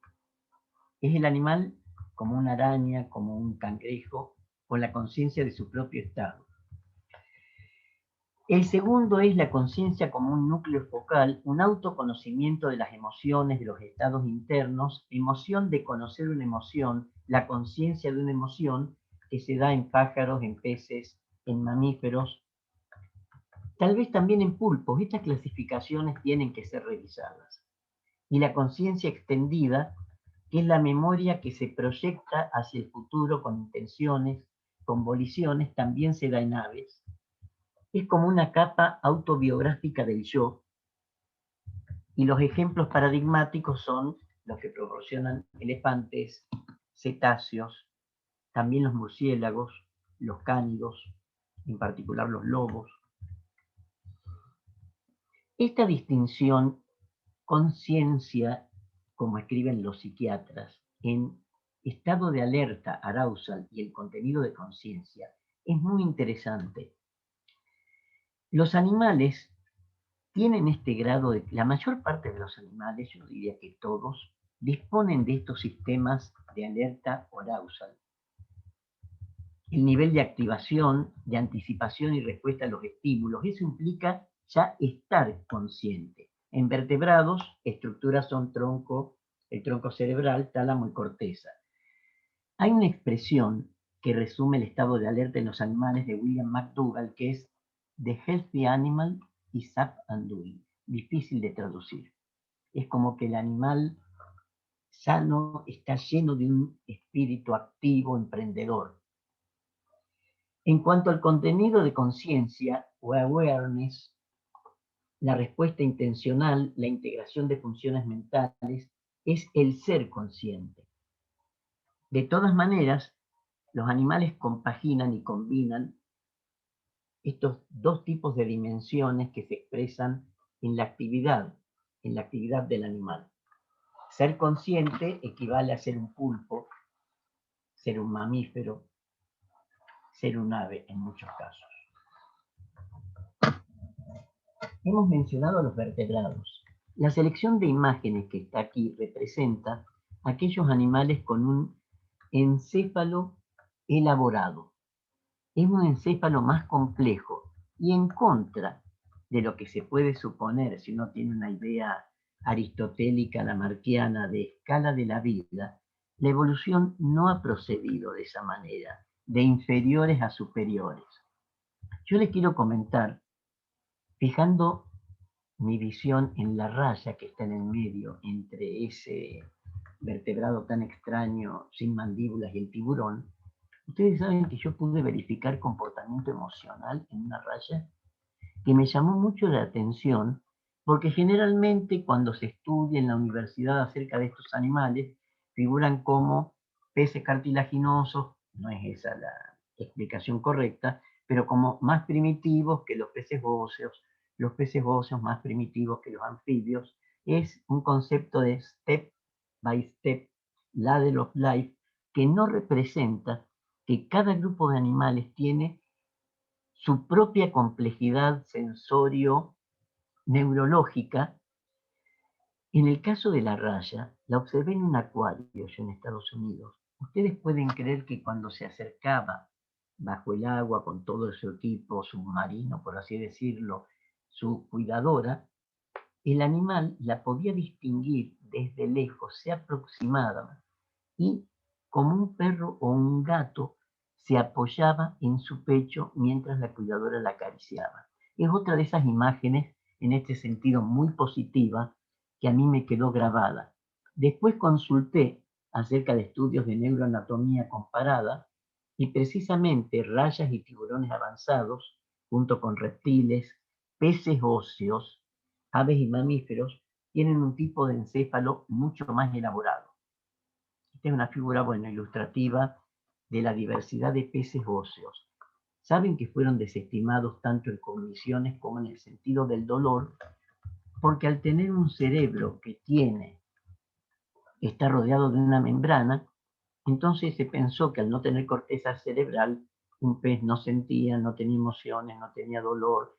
es el animal como una araña, como un cangrejo, con la conciencia de su propio estado. El segundo es la conciencia como un núcleo focal, un autoconocimiento de las emociones, de los estados internos, emoción de conocer una emoción, la conciencia de una emoción que se da en pájaros, en peces, en mamíferos, tal vez también en pulpos. Estas clasificaciones tienen que ser revisadas. Y la conciencia extendida, que es la memoria que se proyecta hacia el futuro con intenciones, con voliciones, también se da en aves. Es como una capa autobiográfica del yo, y los ejemplos paradigmáticos son los que proporcionan elefantes, cetáceos, también los murciélagos, los cánidos, en particular los lobos. Esta distinción, conciencia, como escriben los psiquiatras, en estado de alerta, arousal, y el contenido de conciencia, es muy interesante. Los animales tienen este grado de... La mayor parte de los animales, yo diría que todos, disponen de estos sistemas de alerta o arousal. El nivel de activación, de anticipación y respuesta a los estímulos, eso implica ya estar consciente. En vertebrados, estructuras son el tronco cerebral, tálamo y corteza. Hay una expresión que resume el estado de alerta en los animales de William McDougall, que es "The healthy animal is up and doing". Difícil de traducir. Es como que el animal sano está lleno de un espíritu activo, emprendedor. En cuanto al contenido de conciencia o awareness, la respuesta intencional, la integración de funciones mentales, es el ser consciente. De todas maneras, los animales compaginan y combinan estos dos tipos de dimensiones que se expresan en la actividad del animal. Ser consciente equivale a ser un pulpo, ser un mamífero, ser un ave en muchos casos. Hemos mencionado a los vertebrados. La selección de imágenes que está aquí representa aquellos animales con un encéfalo elaborado. Es un encéfalo más complejo y en contra de lo que se puede suponer si uno tiene una idea aristotélica, lamarckiana, de escala de la vida, la evolución no ha procedido de esa manera, de inferiores a superiores. Yo les quiero comentar, fijando mi visión en la raya que está en el medio entre ese vertebrado tan extraño, sin mandíbulas, y el tiburón. Ustedes saben que yo pude verificar comportamiento emocional en una raya que me llamó mucho la atención, porque generalmente cuando se estudia en la universidad acerca de estos animales, figuran como peces cartilaginosos, no es esa la explicación correcta, pero como más primitivos que los peces óseos más primitivos que los anfibios. Es un concepto de step by step, ladder of life, que no representa que cada grupo de animales tiene su propia complejidad sensorio-neurológica. En el caso de la raya, la observé en un acuario yo en Estados Unidos. Ustedes pueden creer que cuando se acercaba bajo el agua con todo su equipo submarino, por así decirlo, su cuidadora, el animal la podía distinguir desde lejos, se aproximaba y, como un perro o un gato, se apoyaba en su pecho mientras la cuidadora la acariciaba. Es otra de esas imágenes, en este sentido, muy positiva, que a mí me quedó grabada. Después consulté acerca de estudios de neuroanatomía comparada y precisamente rayas y tiburones avanzados, junto con reptiles, peces óseos, aves y mamíferos, tienen un tipo de encéfalo mucho más elaborado. Esta es una figura, bueno, ilustrativa de la diversidad de peces óseos. Saben que fueron desestimados tanto en cogniciones como en el sentido del dolor, porque al tener un cerebro que está rodeado de una membrana, entonces se pensó que al no tener corteza cerebral, un pez no sentía, no tenía emociones, no tenía dolor,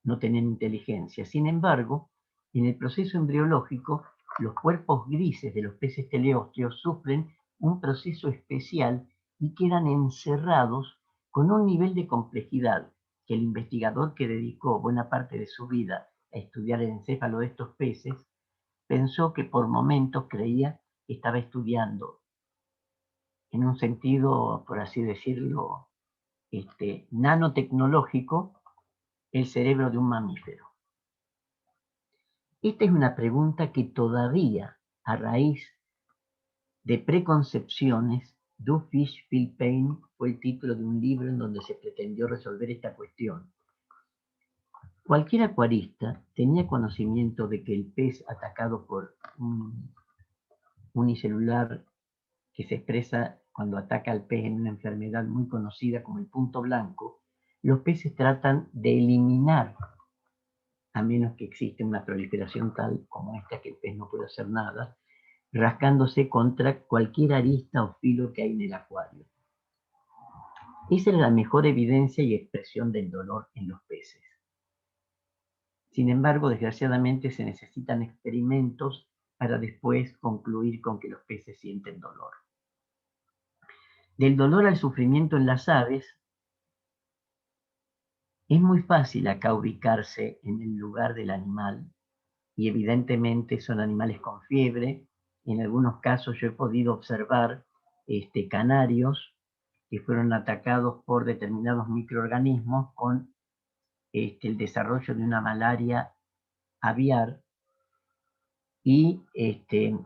no tenía inteligencia. Sin embargo, en el proceso embriológico, los cuerpos grises de los peces teleósteos sufren un proceso especial y quedan encerrados con un nivel de complejidad que el investigador que dedicó buena parte de su vida a estudiar el encéfalo de estos peces pensó que por momentos creía que estaba estudiando en un sentido, por así decirlo, nanotecnológico, el cerebro de un mamífero. Esta es una pregunta que todavía, a raíz de preconcepciones, Do Fish Feel Pain fue el título de un libro en donde se pretendió resolver esta cuestión. Cualquier acuarista tenía conocimiento de que el pez atacado por un unicelular que se expresa cuando ataca al pez en una enfermedad muy conocida como el punto blanco, los peces tratan de eliminar, a menos que exista una proliferación tal como esta que el pez no puede hacer nada, rascándose contra cualquier arista o filo que hay en el acuario. Esa es la mejor evidencia y expresión del dolor en los peces. Sin embargo, desgraciadamente se necesitan experimentos para después concluir con que los peces sienten dolor. Del dolor al sufrimiento en las aves, es muy fácil acá ubicarse en el lugar del animal y evidentemente son animales con fiebre. En algunos casos yo he podido observar canarios que fueron atacados por determinados microorganismos con el desarrollo de una malaria aviar y que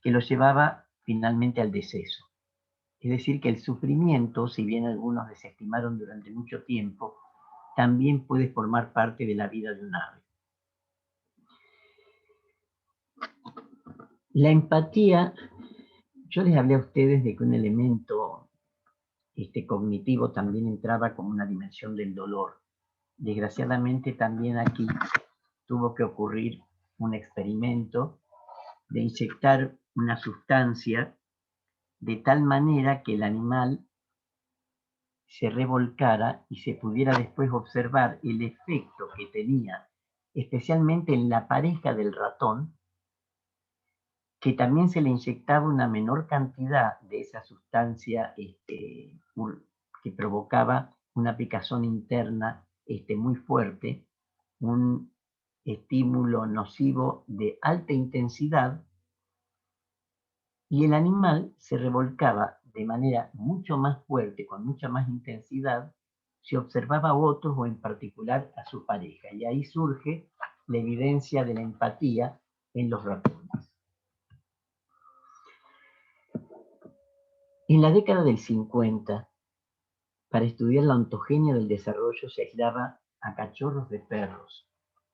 los llevaba finalmente al deceso. Es decir, que el sufrimiento, si bien algunos desestimaron durante mucho tiempo, también puede formar parte de la vida de un ave. La empatía, yo les hablé a ustedes de que un elemento cognitivo también entraba como una dimensión del dolor. Desgraciadamente también aquí tuvo que ocurrir un experimento de inyectar una sustancia de tal manera que el animal se revolcara y se pudiera después observar el efecto que tenía, especialmente en la pareja del ratón, que también se le inyectaba una menor cantidad de esa sustancia que provocaba una picazón interna muy fuerte, un estímulo nocivo de alta intensidad, y el animal se revolcaba de manera mucho más fuerte, con mucha más intensidad, si observaba a otros o en particular a su pareja. Y ahí surge la evidencia de la empatía en los ratones. En la década del 50, para estudiar la ontogenia del desarrollo se aislaba a cachorros de perros,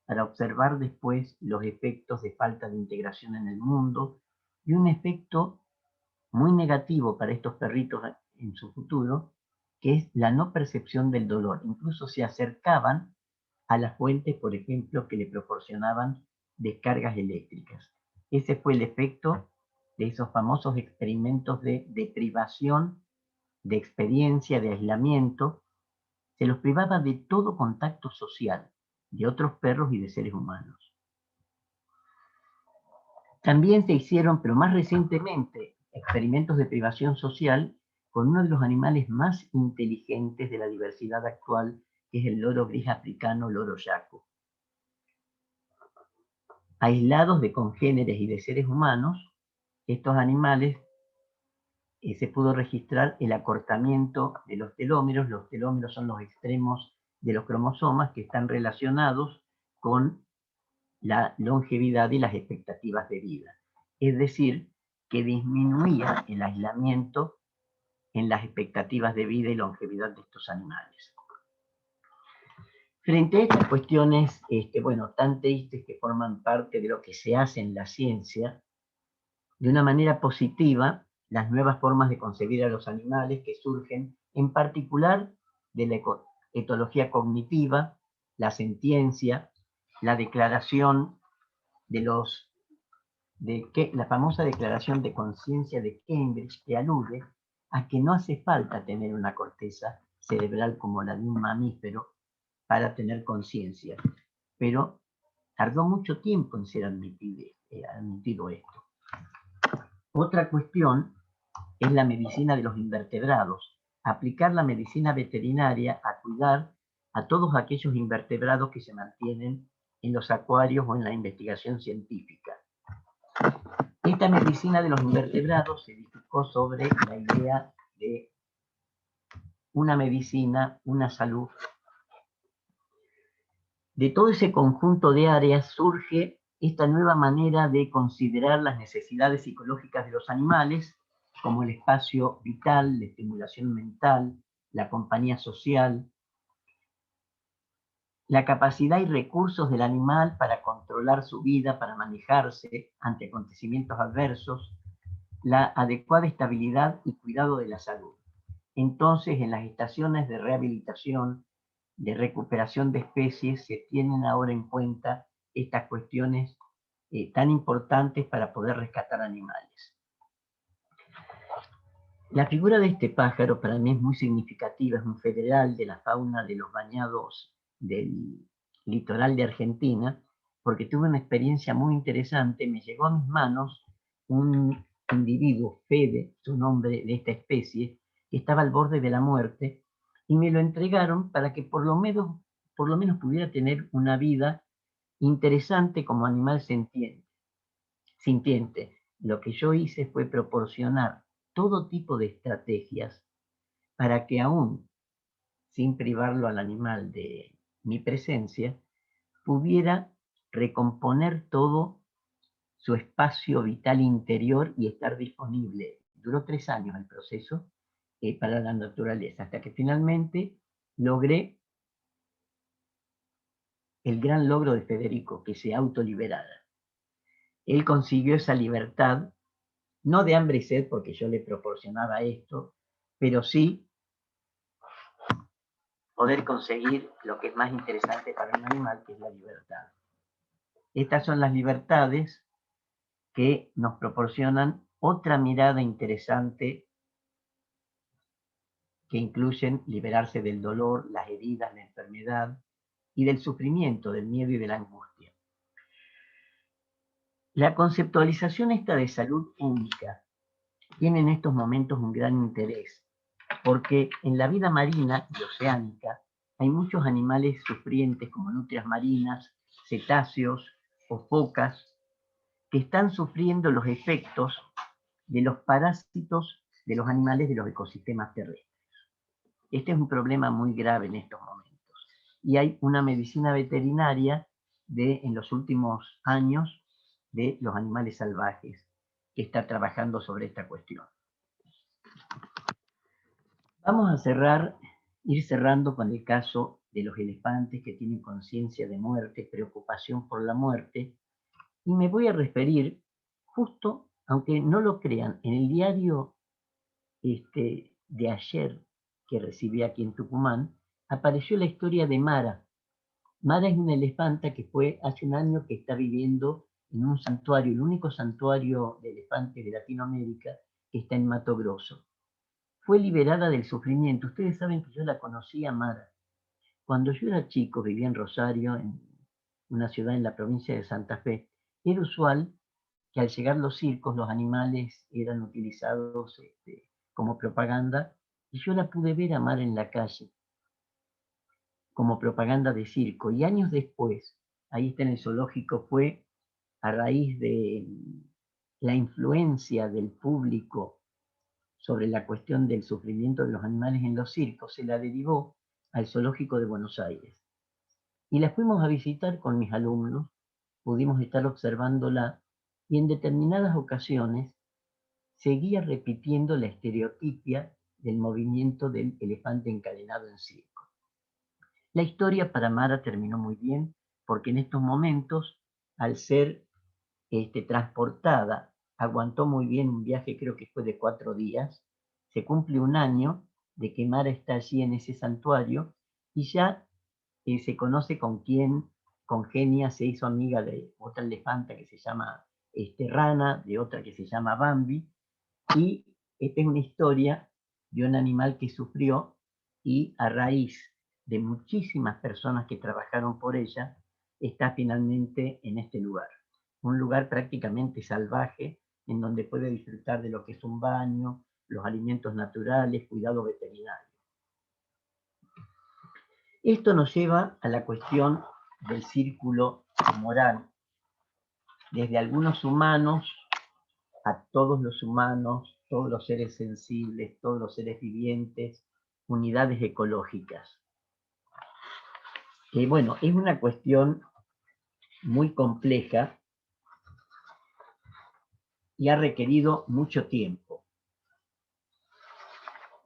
para observar después los efectos de falta de integración en el mundo y un efecto muy negativo para estos perritos en su futuro, que es la no percepción del dolor. Incluso se acercaban a las fuentes, por ejemplo, que le proporcionaban descargas eléctricas. Ese fue el efecto de esos famosos experimentos de privación, de experiencia, de aislamiento. Se los privaba de todo contacto social, de otros perros y de seres humanos. También se hicieron, pero más recientemente, experimentos de privación social con uno de los animales más inteligentes de la diversidad actual, que es el loro gris africano, loro yaco. Aislados de congéneres y de seres humanos, estos animales se pudo registrar el acortamiento de los telómeros. Los telómeros son los extremos de los cromosomas que están relacionados con la longevidad y las expectativas de vida. Es decir, que disminuía el aislamiento en las expectativas de vida y longevidad de estos animales. Frente a estas cuestiones, bueno, tan tristes que forman parte de lo que se hace en la ciencia, de una manera positiva, las nuevas formas de concebir a los animales que surgen, en particular de la etología cognitiva, la sentiencia, la declaración la famosa declaración de conciencia de Cambridge, que alude a que no hace falta tener una corteza cerebral como la de un mamífero para tener conciencia, pero tardó mucho tiempo en ser admitido esto. Otra cuestión es la medicina de los invertebrados, aplicar la medicina veterinaria a cuidar a todos aquellos invertebrados que se mantienen en los acuarios o en la investigación científica. Esta medicina de los invertebrados se edificó sobre la idea de una medicina, una salud. De todo ese conjunto de áreas surge esta nueva manera de considerar las necesidades psicológicas de los animales como el espacio vital, la estimulación mental, la compañía social, la capacidad y recursos del animal para controlar su vida, para manejarse ante acontecimientos adversos, la adecuada estabilidad y cuidado de la salud. Entonces, en las estaciones de rehabilitación, de recuperación de especies, se tienen ahora en cuenta estas cuestiones tan importantes para poder rescatar animales. La figura de este pájaro para mí es muy significativa, es un federal de la fauna de los bañados del litoral de Argentina, porque tuve una experiencia muy interesante. Me llegó a mis manos un individuo, Fede, su nombre de esta especie, que estaba al borde de la muerte, y me lo entregaron para que por lo menos pudiera tener una vida interesante como animal sintiente. Lo que yo hice fue proporcionar todo tipo de estrategias para que aún sin privarlo al animal de mi presencia, pudiera recomponer todo su espacio vital interior y estar disponible. Duró 3 años el proceso para la naturaleza, hasta que finalmente logré el gran logro de Federico, que se autoliberara. Él consiguió esa libertad, no de hambre y sed, porque yo le proporcionaba esto, pero sí poder conseguir lo que es más interesante para un animal, que es la libertad. Estas son las libertades que nos proporcionan otra mirada interesante, que incluyen liberarse del dolor, las heridas, la enfermedad y del sufrimiento, del miedo y de la angustia. La conceptualización esta de salud única tiene en estos momentos un gran interés, porque en la vida marina y oceánica hay muchos animales sufrientes como nutrias marinas, cetáceos o focas, que están sufriendo los efectos de los parásitos de los animales de los ecosistemas terrestres. Este es un problema muy grave en estos momentos. Y hay una medicina veterinaria en los últimos años de los animales salvajes que está trabajando sobre esta cuestión. Vamos a ir cerrando con el caso de los elefantes que tienen conciencia de muerte, preocupación por la muerte, y me voy a referir justo, aunque no lo crean, en el diario de ayer que recibí aquí en Tucumán, apareció la historia de Mara. Mara es una elefanta que fue hace un año que está viviendo en un santuario, el único santuario de elefantes de Latinoamérica, que está en Mato Grosso. Fue liberada del sufrimiento. Ustedes saben que yo la conocí a Mara. Cuando yo era chico, vivía en Rosario, en una ciudad en la provincia de Santa Fe. Era usual que al llegar los circos, los animales eran utilizados como propaganda, y yo la pude ver a Mara en la calle, como propaganda de circo. Y años después, ahí está en el zoológico, fue a raíz de la influencia del público sobre la cuestión del sufrimiento de los animales en los circos, se la derivó al Zoológico de Buenos Aires. Y la fuimos a visitar con mis alumnos, pudimos estar observándola, y en determinadas ocasiones seguía repitiendo la estereotipia del movimiento del elefante encadenado en circo. La historia para Mara terminó muy bien, porque en estos momentos, al ser transportada, aguantó muy bien un viaje, creo que fue de 4 días, se cumple un año de que Mara está allí en ese santuario, y ya se conoce con quién congenia, se hizo amiga de otra elefanta que se llama Rana, de otra que se llama Bambi, y esta es una historia de un animal que sufrió, y a raíz de muchísimas personas que trabajaron por ella, está finalmente en este lugar. Un lugar prácticamente salvaje, en donde puede disfrutar de lo que es un baño, los alimentos naturales, cuidado veterinario. Esto nos lleva a la cuestión del círculo moral, desde algunos humanos a todos los humanos, todos los seres sensibles, todos los seres vivientes, unidades ecológicas. Bueno, es una cuestión muy compleja y ha requerido mucho tiempo.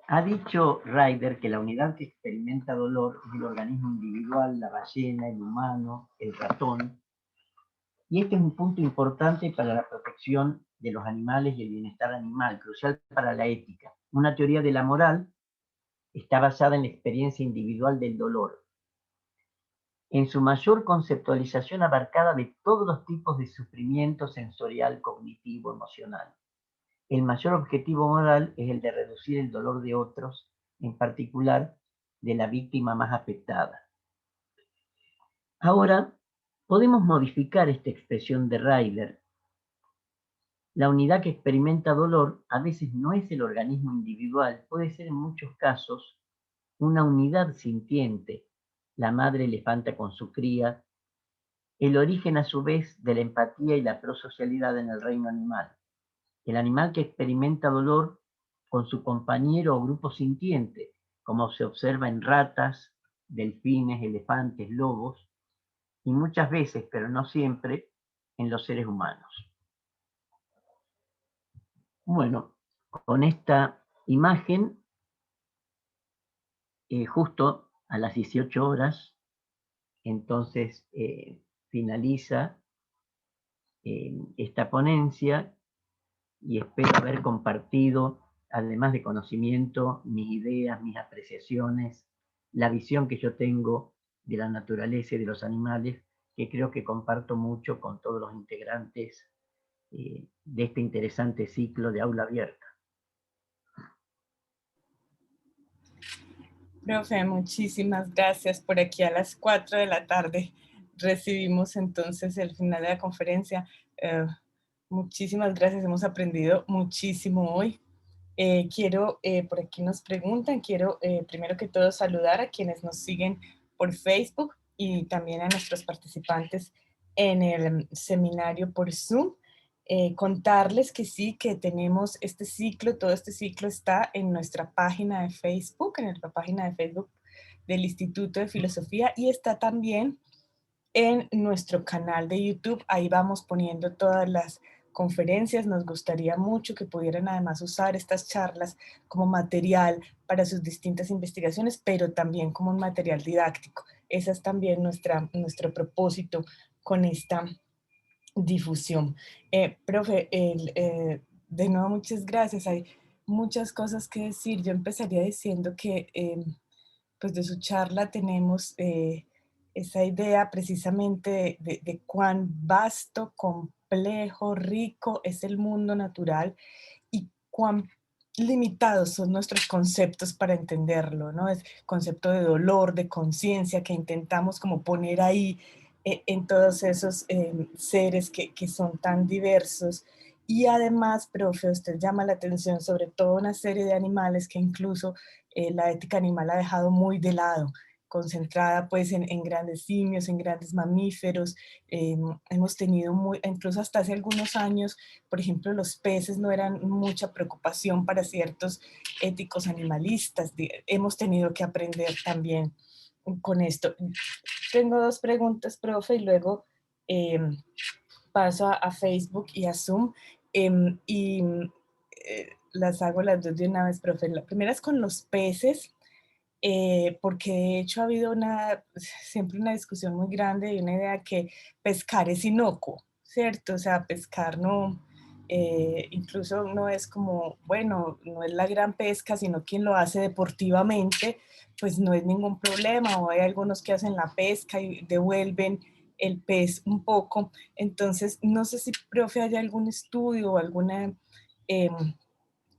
Ha dicho Ryder que la unidad que experimenta dolor es el organismo individual, la ballena, el humano, el ratón. Y este es un punto importante para la protección de los animales y el bienestar animal, crucial para la ética. Una teoría de la moral está basada en la experiencia individual del dolor, en su mayor conceptualización abarcada de todos los tipos de sufrimiento sensorial, cognitivo, emocional. El mayor objetivo moral es el de reducir el dolor de otros, en particular de la víctima más afectada. Ahora, podemos modificar esta expresión de Ryder. La unidad que experimenta dolor a veces no es el organismo individual, puede ser en muchos casos una unidad sintiente, la madre elefanta con su cría, el origen a su vez de la empatía y la prosocialidad en el reino animal. El animal que experimenta dolor con su compañero o grupo sintiente, como se observa en ratas, delfines, elefantes, lobos, y muchas veces, pero no siempre, en los seres humanos. Bueno, con esta imagen, justo a las 18 horas, entonces finaliza esta ponencia, y espero haber compartido, además de conocimiento, mis ideas, mis apreciaciones, la visión que yo tengo de la naturaleza y de los animales, que creo que comparto mucho con todos los integrantes de este interesante ciclo de aula abierta. Profe, muchísimas gracias. Por aquí a las 4 de la tarde recibimos entonces el final de la conferencia. Muchísimas gracias, hemos aprendido muchísimo hoy. Por aquí nos preguntan, quiero primero que todo saludar a quienes nos siguen por Facebook y también a nuestros participantes en el seminario por Zoom. Contarles que sí, que tenemos este ciclo, todo este ciclo está en nuestra página de Facebook, en la página de Facebook del Instituto de Filosofía, y está también en nuestro canal de YouTube. Ahí vamos poniendo todas las conferencias. Nos gustaría mucho que pudieran además usar estas charlas como material para sus distintas investigaciones, pero también como un material didáctico. Ese es también nuestro propósito con esta difusión. Profe, de nuevo muchas gracias. Hay muchas cosas que decir. Yo empezaría diciendo que pues de su charla tenemos esa idea precisamente de cuán vasto, complejo, rico es el mundo natural y cuán limitados son nuestros conceptos para entenderlo, ¿no? Es concepto de dolor, de conciencia que intentamos como poner ahí en todos esos seres que son tan diversos Y además, profe, usted llama la atención sobre toda una serie de animales que incluso la ética animal ha dejado muy de lado, concentrada pues en grandes simios, en grandes mamíferos. Hemos tenido incluso hasta hace algunos años, por ejemplo, los peces no eran mucha preocupación para ciertos éticos animalistas. Hemos tenido que aprender también con esto. Tengo dos preguntas, profe, y luego paso a Facebook y a Zoom. Las hago las dos de una vez, profe. La primera es con los peces, porque de hecho ha habido siempre una discusión muy grande y una idea que pescar es inocuo, ¿cierto? O sea, pescar no, incluso no es como, bueno, no es la gran pesca, sino quien lo hace deportivamente, pues no es ningún problema, o hay algunos que hacen la pesca y devuelven el pez un poco. Entonces, no sé si, profe, hay algún estudio o alguna,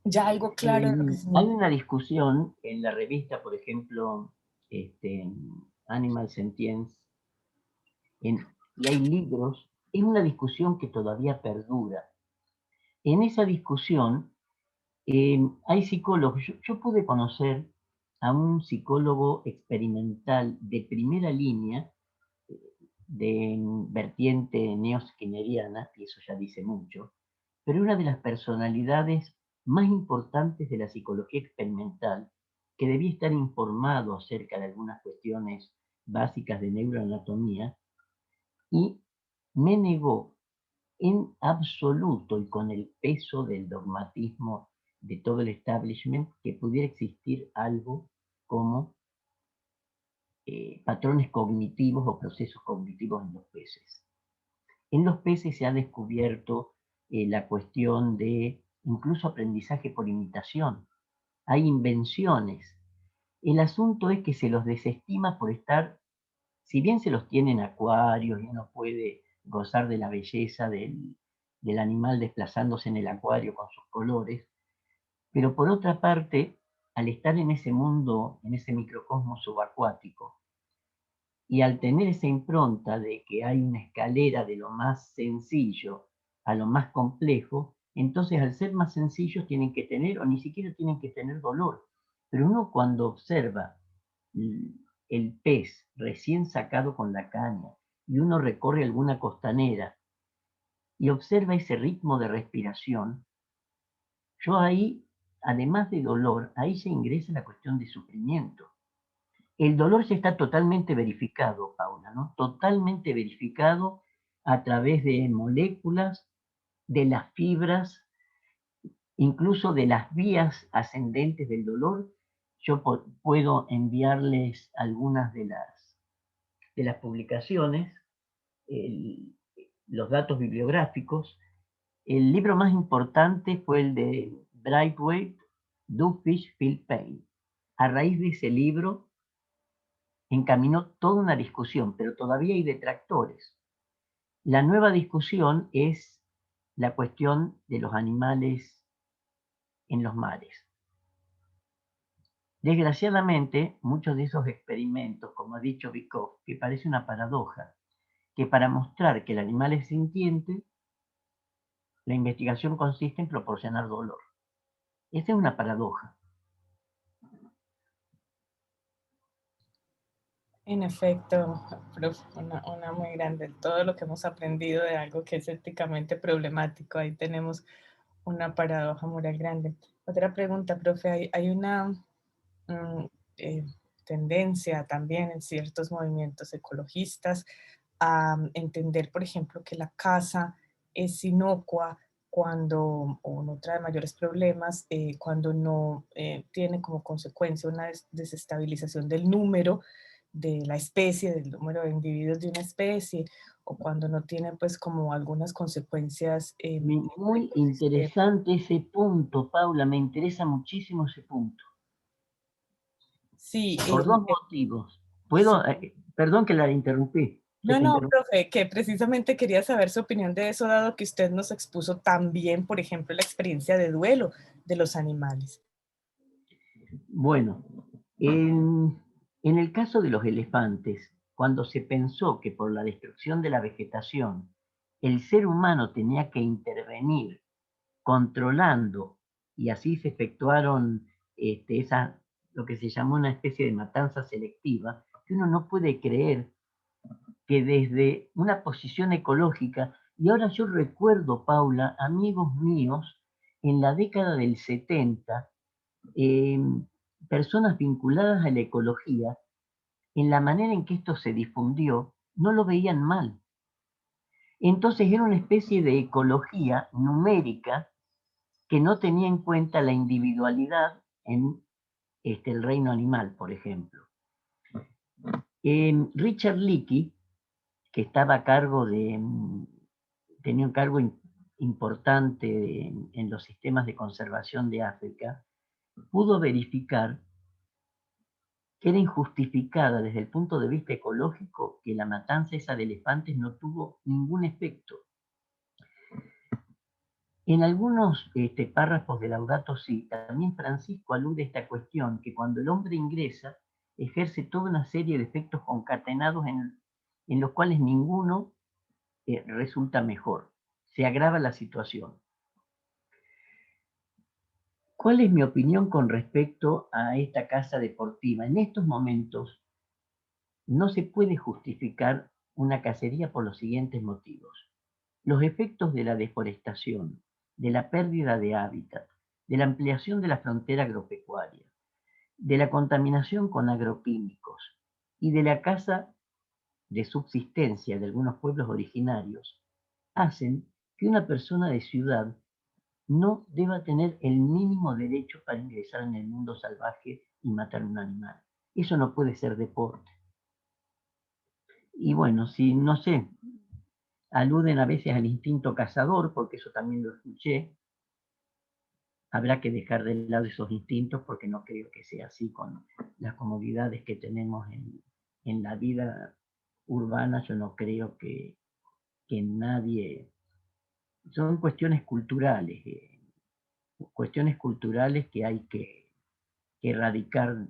ya algo claro de lo que Hay significa. una discusión en la revista, por ejemplo, Animal Sentience, y hay libros, es una discusión que todavía perdura. En esa discusión hay psicólogos, yo pude conocer a un psicólogo experimental de primera línea, de vertiente neoskinneriana, y eso ya dice mucho, pero una de las personalidades más importantes de la psicología experimental, que debía estar informado acerca de algunas cuestiones básicas de neuroanatomía, y me negó en absoluto y con el peso del dogmatismo de todo el establishment que pudiera existir algo como patrones cognitivos o procesos cognitivos en los peces. En los peces se ha descubierto la cuestión de incluso aprendizaje por imitación. Hay invenciones. El asunto es que se los desestima por estar, si bien se los tiene en acuarios y uno puede gozar de la belleza del animal desplazándose en el acuario con sus colores, pero por otra parte, al estar en ese mundo, en ese microcosmos subacuático, y al tener esa impronta de que hay una escalera de lo más sencillo a lo más complejo, entonces al ser más sencillos tienen que tener, o ni siquiera tienen que tener dolor. Pero uno cuando observa el pez recién sacado con la caña y uno recorre alguna costanera y observa ese ritmo de respiración, yo ahí, además de dolor, ahí se ingresa la cuestión de sufrimiento. El dolor ya está totalmente verificado, Paula, ¿no? Totalmente verificado a través de moléculas, de las fibras, incluso de las vías ascendentes del dolor. Yo puedo enviarles algunas de las publicaciones, el, los datos bibliográficos. El libro más importante fue el de Braithwaite, Do Fish Feel Pain? A raíz de ese libro encaminó toda una discusión, pero todavía hay detractores. La nueva discusión es la cuestión de los animales en los mares. Desgraciadamente, muchos de esos experimentos, como ha dicho Vikov, que parece una paradoja, que para mostrar que el animal es sintiente, la investigación consiste en proporcionar dolor. Esa es una paradoja. En efecto, prof, una muy grande. Todo lo que hemos aprendido de algo que es éticamente problemático, ahí tenemos una paradoja moral grande. Otra pregunta, profe, hay una mm, eh, tendencia también en ciertos movimientos ecologistas a entender, por ejemplo, que la caza es inocua cuando, o no trae mayores problemas, cuando no tiene como consecuencia una desestabilización del número de la especie, del número de individuos de una especie, o cuando no tiene pues como algunas consecuencias Muy interesante ese punto, Paula, me interesa muchísimo ese punto. sí, Por dos motivos. sí. Puedo, perdón que la interrumpí. Que No, te no, interrumpí. profe, que precisamente quería saber su opinión de eso, dado que usted nos expuso también, por ejemplo, la experiencia de duelo de los animales. Bueno, en el caso de los elefantes, cuando se pensó que por la destrucción de la vegetación el ser humano tenía que intervenir controlando, y así se efectuaron lo que se llamó una especie de matanza selectiva, que uno no puede creer que desde una posición ecológica, y ahora yo recuerdo, Paula, amigos míos, en la década del 70, personas vinculadas a la ecología, en la manera en que esto se difundió, no lo veían mal. Entonces era una especie de ecología numérica que no tenía en cuenta la individualidad en el reino animal, por ejemplo. Richard Leakey, que estaba a cargo tenía un cargo importante en los sistemas de conservación de África, pudo verificar que era injustificada desde el punto de vista ecológico que la matanza esa de elefantes no tuvo ningún efecto. En algunos párrafos de Laudato Si, también Francisco alude a esta cuestión, que cuando el hombre ingresa, ejerce toda una serie de efectos concatenados en los cuales ninguno resulta mejor. Se agrava la situación. ¿Cuál es mi opinión con respecto a esta casa deportiva? En estos momentos no se puede justificar una cacería por los siguientes motivos. Los efectos de la deforestación, de la pérdida de hábitat, de la ampliación de la frontera agropecuaria, de la contaminación con agroquímicos y de la caza de subsistencia de algunos pueblos originarios, hacen que una persona de ciudad no deba tener el mínimo derecho para ingresar en el mundo salvaje y matar un animal. Eso no puede ser deporte. Y bueno, si no sé, aluden a veces al instinto cazador, porque eso también lo escuché, habrá que dejar de lado esos instintos porque no creo que sea así con las comodidades que tenemos en la vida urbana. Yo no creo que nadie... Son cuestiones culturales que hay que erradicar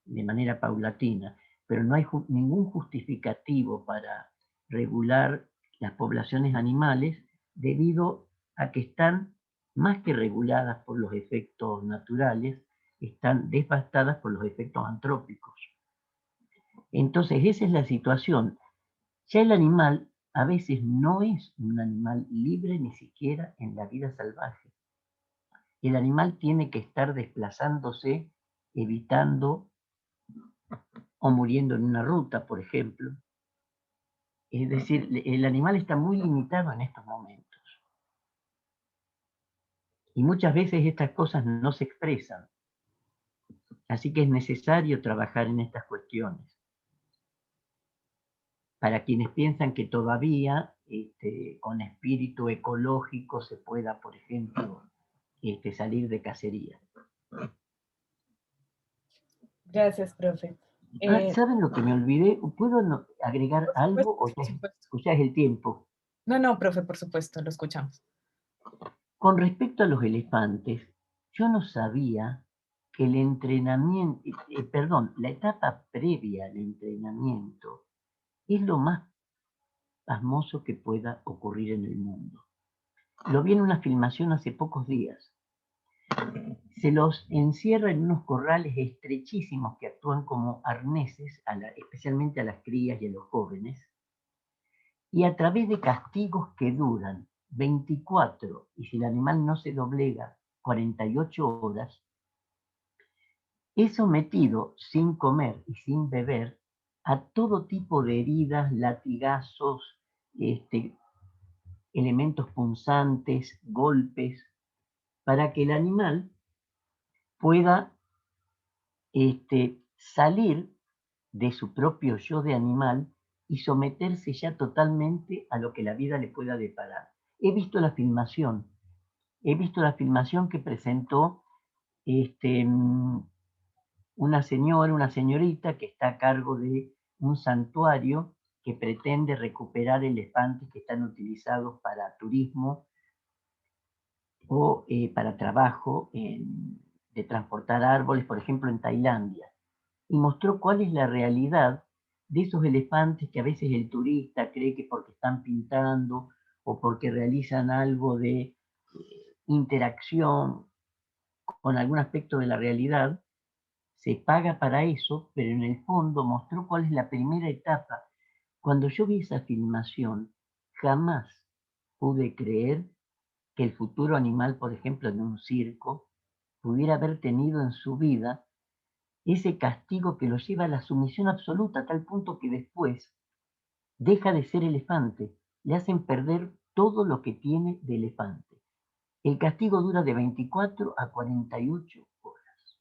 de manera paulatina, pero no hay ningún justificativo para regular las poblaciones animales debido a que están más que reguladas por los efectos naturales, están devastadas por los efectos antrópicos. Entonces esa es la situación. Ya el animal a veces no es un animal libre ni siquiera en la vida salvaje. El animal tiene que estar desplazándose, evitando o muriendo en una ruta, por ejemplo. Es decir, el animal está muy limitado en estos momentos. Y muchas veces estas cosas no se expresan. Así que es necesario trabajar en estas cuestiones. Para quienes piensan que todavía con espíritu ecológico se pueda, por ejemplo, salir de cacería. Gracias, profe. ¿Saben lo que me olvidé? ¿Puedo agregar algo o ya es el tiempo? No, profe, por supuesto, lo escuchamos. Con respecto a los elefantes, yo no sabía que el entrenamiento, la etapa previa al entrenamiento es lo más pasmoso que pueda ocurrir en el mundo. Lo vi en una filmación hace pocos días. Se los encierra en unos corrales estrechísimos que actúan como arneses, especialmente a las crías y a los jóvenes, y a través de castigos que duran 24, y si el animal no se doblega, 48 horas, es sometido sin comer y sin beber a todo tipo de heridas, latigazos, elementos punzantes, golpes, para que el animal pueda salir de su propio yo de animal y someterse ya totalmente a lo que la vida le pueda deparar. He visto la filmación que presentó una señorita que está a cargo de un santuario que pretende recuperar elefantes que están utilizados para turismo o para trabajo de transportar árboles, por ejemplo, en Tailandia. Y mostró cuál es la realidad de esos elefantes que a veces el turista cree que porque están pintando o porque realizan algo de interacción con algún aspecto de la realidad, se paga para eso, pero en el fondo mostró cuál es la primera etapa. Cuando yo vi esa filmación, jamás pude creer que el futuro animal, por ejemplo, en un circo, pudiera haber tenido en su vida ese castigo que lo lleva a la sumisión absoluta, a tal punto que después deja de ser elefante, le hacen perder todo lo que tiene de elefante. El castigo dura de 24 a 48 horas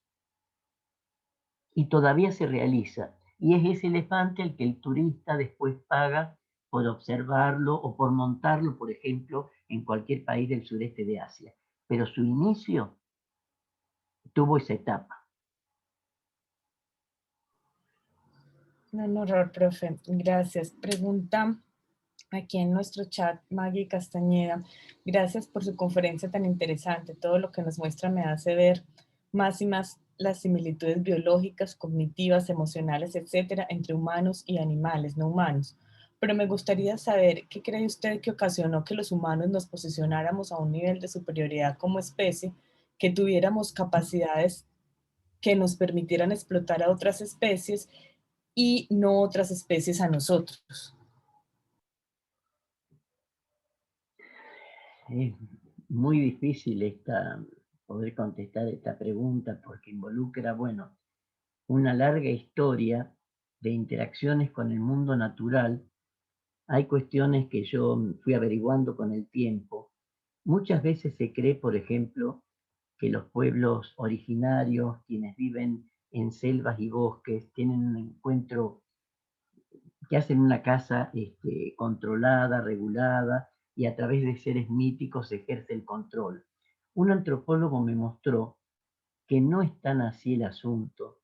y todavía se realiza. Y es ese elefante el que el turista después paga por observarlo o por montarlo, por ejemplo, en cualquier país del sureste de Asia. Pero su inicio tuvo esa etapa. Un horror, profe. Gracias. Pregunta aquí en nuestro chat Maggie Castañeda. Gracias por su conferencia tan interesante. Todo lo que nos muestra me hace ver más y más las similitudes biológicas, cognitivas, emocionales, etcétera, entre humanos y animales no humanos. Pero me gustaría saber qué cree usted que ocasionó que los humanos nos posicionáramos a un nivel de superioridad como especie, que tuviéramos capacidades que nos permitieran explotar a otras especies y no otras especies a nosotros. Es muy difícil poder contestar esta pregunta porque involucra, bueno, una larga historia de interacciones con el mundo natural. Hay cuestiones que yo fui averiguando con el tiempo. Muchas veces se cree, por ejemplo, que los pueblos originarios, quienes viven en selvas y bosques, tienen un encuentro, que hacen una casa controlada, regulada, y a través de seres míticos se ejerce el control. Un antropólogo me mostró que no es tan así el asunto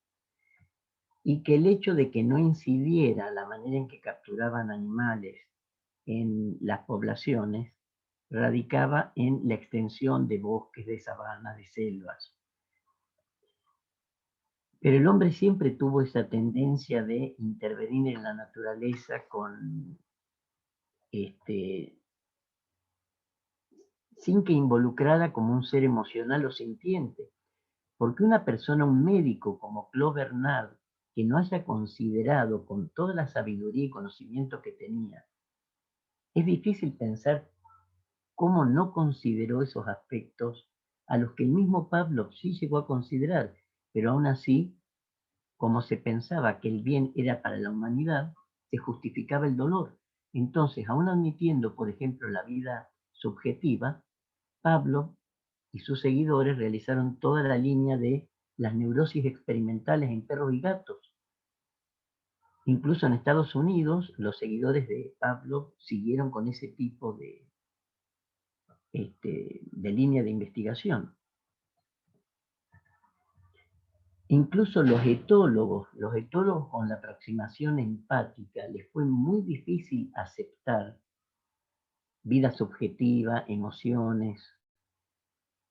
y que el hecho de que no incidiera la manera en que capturaban animales en las poblaciones radicaba en la extensión de bosques, de sabanas, de selvas. Pero el hombre siempre tuvo esa tendencia de intervenir en la naturaleza sin que involucrara como un ser emocional o sintiente. Porque una persona, un médico como Claude Bernard, que no haya considerado con toda la sabiduría y conocimiento que tenía, es difícil pensar cómo no consideró esos aspectos a los que el mismo Pablo sí llegó a considerar, pero aún así, como se pensaba que el bien era para la humanidad, se justificaba el dolor. Entonces, aún admitiendo, por ejemplo, la vida subjetiva, Pablo y sus seguidores realizaron toda la línea de las neurosis experimentales en perros y gatos. Incluso en Estados Unidos, los seguidores de Pablo siguieron con ese tipo de línea de investigación. Incluso los etólogos con la aproximación empática, les fue muy difícil aceptar vida subjetiva, emociones,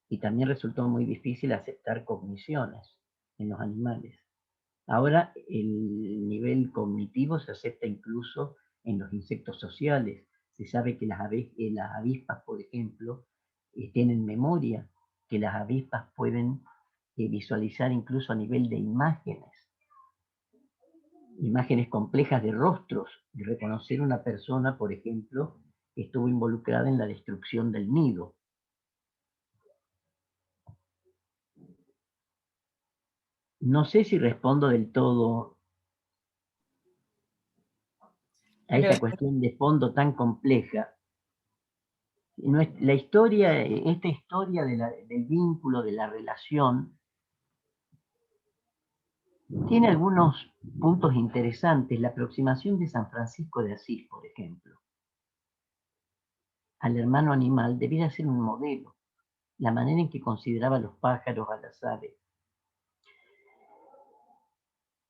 y también resultó muy difícil aceptar cogniciones en los animales. Ahora el nivel cognitivo se acepta incluso en los insectos sociales. Se sabe que las avispas, por ejemplo, tienen memoria, que las avispas pueden visualizar incluso a nivel de imágenes complejas de rostros, y reconocer una persona, por ejemplo, que estuvo involucrada en la destrucción del nido. No sé si respondo del todo a esta cuestión de fondo tan compleja. La historia, esta historia del vínculo, de la relación, tiene algunos puntos interesantes. La aproximación de San Francisco de Asís, por ejemplo, al hermano animal debía ser un modelo. La manera en que consideraba a los pájaros, a las aves.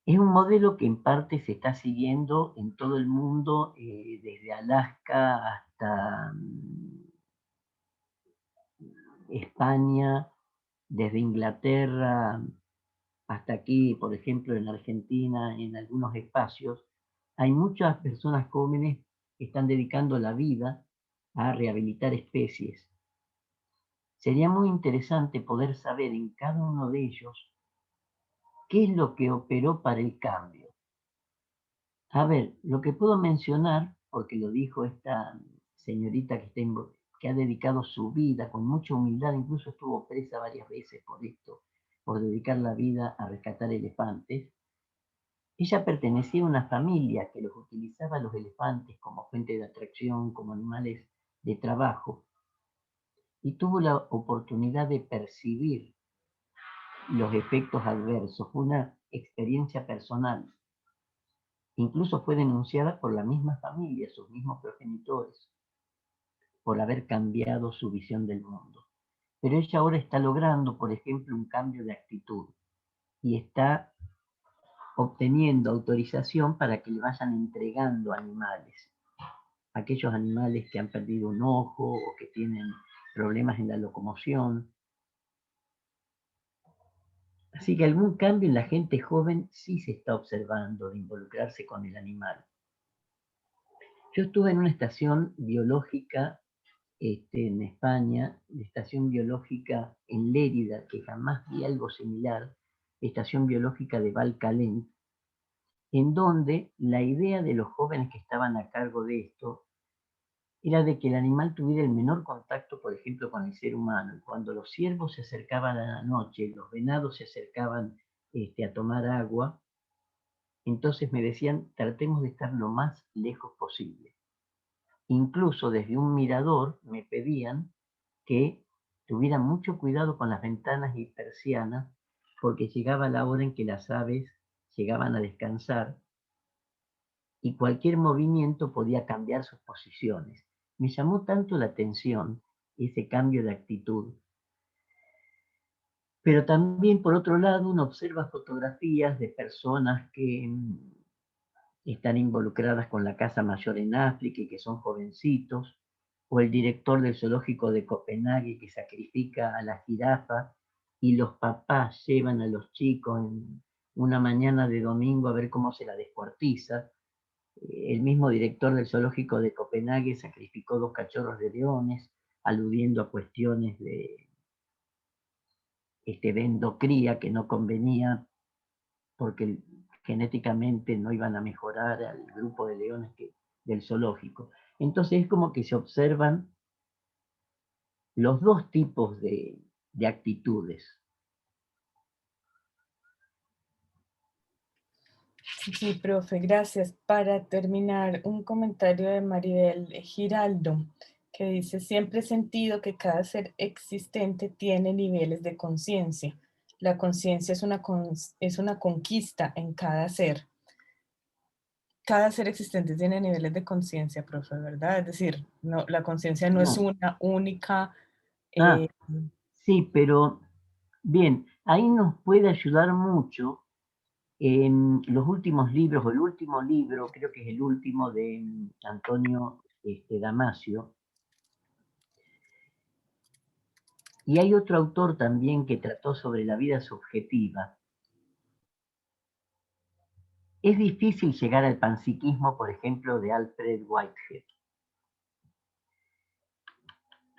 Es un modelo que en parte se está siguiendo en todo el mundo, desde Alaska hasta España, desde Inglaterra hasta aquí, por ejemplo, en Argentina, en algunos espacios. Hay muchas personas jóvenes que están dedicando la vida a rehabilitar especies. sería muy interesante poder saber en cada uno de ellos qué es lo que operó para el cambio. A ver, lo que puedo mencionar, porque lo dijo esta señorita que ha dedicado su vida con mucha humildad, incluso estuvo presa varias veces por esto, por dedicar la vida a rescatar elefantes. Ella pertenecía a una familia que los utilizaba los elefantes como fuente de atracción, como animales de trabajo, y tuvo la oportunidad de percibir los efectos adversos. Fue una experiencia personal. Incluso fue denunciada por la misma familia, sus mismos progenitores, por haber cambiado su visión del mundo. Pero ella ahora está logrando, por ejemplo, un cambio de actitud y está obteniendo autorización para que le vayan entregando animales. Aquellos animales que han perdido un ojo o que tienen problemas en la locomoción. Así que algún cambio en la gente joven sí se está observando de involucrarse con el animal. Yo estuve en una estación biológica en España, la estación biológica en Lérida, que jamás vi algo similar, estación biológica de Valcalent, en donde la idea de los jóvenes que estaban a cargo de esto era de que el animal tuviera el menor contacto, por ejemplo, con el ser humano. Y cuando los ciervos se acercaban a la noche, los venados se acercaban a tomar agua, entonces me decían, tratemos de estar lo más lejos posible. Incluso desde un mirador me pedían que tuviera mucho cuidado con las ventanas y persianas, porque llegaba la hora en que las aves llegaban a descansar y cualquier movimiento podía cambiar sus posiciones. Me llamó tanto la atención ese cambio de actitud. Pero también, por otro lado, uno observa fotografías de personas que están involucradas con la Casa Mayor en África y que son jovencitos, o el director del zoológico de Copenhague que sacrifica a la jirafa y los papás llevan a los chicos en una mañana de domingo a ver cómo se la descuartiza. El mismo director del zoológico de Copenhague sacrificó 2 cachorros de leones, aludiendo a cuestiones de endocría que no convenía porque genéticamente no iban a mejorar al grupo de leones del zoológico. Entonces es como que se observan los dos tipos de actitudes. Sí, profe, gracias. Para terminar, un comentario de Maribel Giraldo, que dice, siempre he sentido que cada ser existente tiene niveles de conciencia. La conciencia es una conquista en cada ser. Cada ser existente tiene niveles de conciencia, profe, ¿verdad? Es decir, no, la conciencia no es No. una única. Sí, pero bien, ahí nos puede ayudar mucho en los últimos libros, o el último libro, creo que es el último de Antonio Damasio. Y hay otro autor también que trató sobre la vida subjetiva. Es difícil llegar al panpsiquismo, por ejemplo, de Alfred Whitehead.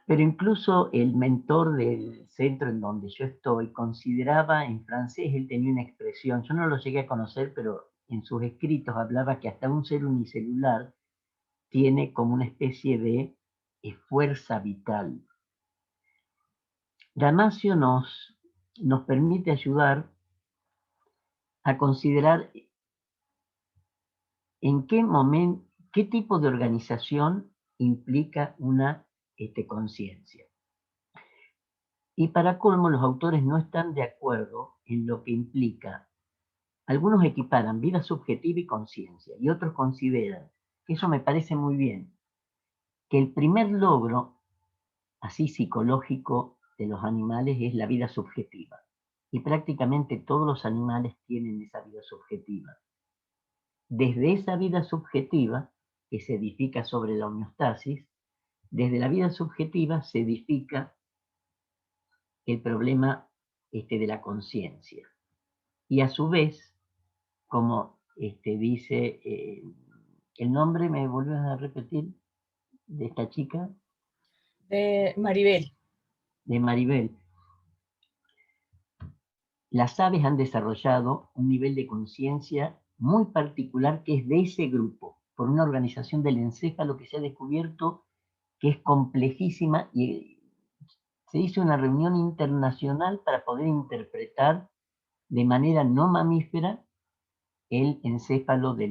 Pero incluso el mentor del centro en donde yo estoy consideraba en francés, él tenía una expresión, yo no lo llegué a conocer, pero en sus escritos hablaba que hasta un ser unicelular tiene como una especie de fuerza vital. Damasio nos permite ayudar a considerar en qué tipo de organización implica una conciencia. Y para colmo, los autores no están de acuerdo en lo que implica. Algunos equiparan vida subjetiva y conciencia, y otros consideran, que eso me parece muy bien, que el primer logro, así psicológico, de los animales es la vida subjetiva. Y prácticamente todos los animales tienen esa vida subjetiva. Desde esa vida subjetiva, que se edifica sobre la homeostasis, desde la vida subjetiva se edifica el problema de la conciencia. Y a su vez, como dice, el nombre, ¿me vuelves a repetir? De esta chica. De Maribel. de Maribel. Las aves han desarrollado un nivel de conciencia muy particular que es de ese grupo, por una organización del encéfalo que se ha descubierto que es complejísima y se hizo una reunión internacional para poder interpretar de manera no mamífera el encéfalo de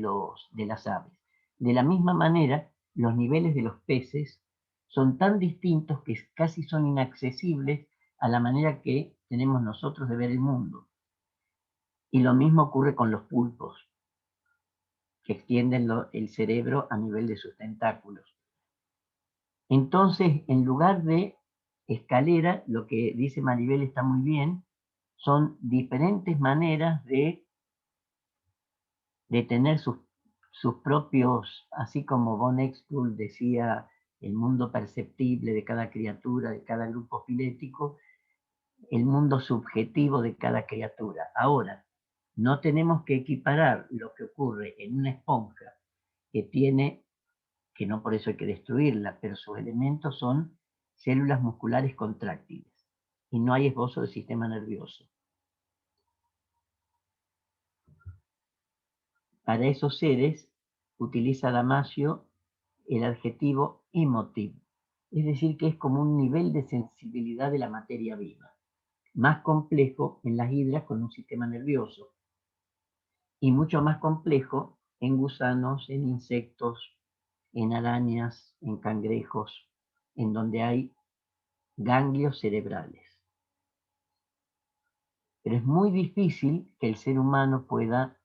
las aves. De la misma manera, los niveles de los peces son tan distintos que casi son inaccesibles a la manera que tenemos nosotros de ver el mundo. Y lo mismo ocurre con los pulpos, que extienden el cerebro a nivel de sus tentáculos. Entonces, en lugar de escalera, lo que dice Maribel está muy bien, son diferentes maneras de tener sus propios, así como von Expool decía, el mundo perceptible de cada criatura, de cada grupo filético, el mundo subjetivo de cada criatura. Ahora, no tenemos que equiparar lo que ocurre en una esponja que tiene, que no por eso hay que destruirla, pero sus elementos son células musculares contráctiles y no hay esbozo del sistema nervioso. Para esos seres utiliza Damasio el adjetivo emotivo, es decir, que es como un nivel de sensibilidad de la materia viva, más complejo en las hidras con un sistema nervioso y mucho más complejo en gusanos, en insectos, en arañas, en cangrejos, en donde hay ganglios cerebrales. Pero es muy difícil que el ser humano pueda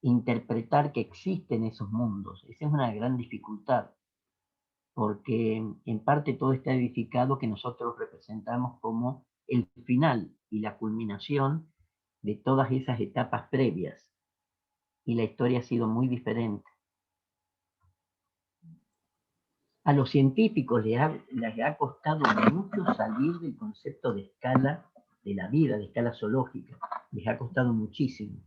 interpretar que existen esos mundos. Esa es una gran dificultad, porque en parte todo está edificado que nosotros representamos como el final y la culminación de todas esas etapas previas. Y la historia ha sido muy diferente. A los científicos les ha costado mucho salir del concepto de escala de la vida, de escala zoológica. Les ha costado muchísimo.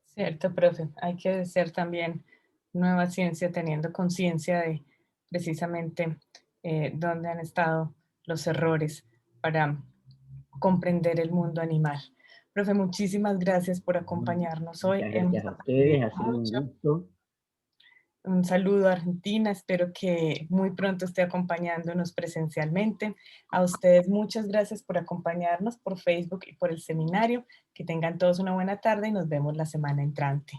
Cierto, profe. Hay que hacer también nueva ciencia teniendo conciencia de precisamente dónde han estado los errores para comprender el mundo animal. Profe, muchísimas gracias por acompañarnos hoy. Muchas Hemos gracias a aprendido ustedes, ha sido un mucho. gusto. Un saludo a Argentina, espero que muy pronto esté acompañándonos presencialmente. A ustedes muchas gracias por acompañarnos por Facebook y por el seminario. Que tengan todos una buena tarde y nos vemos la semana entrante.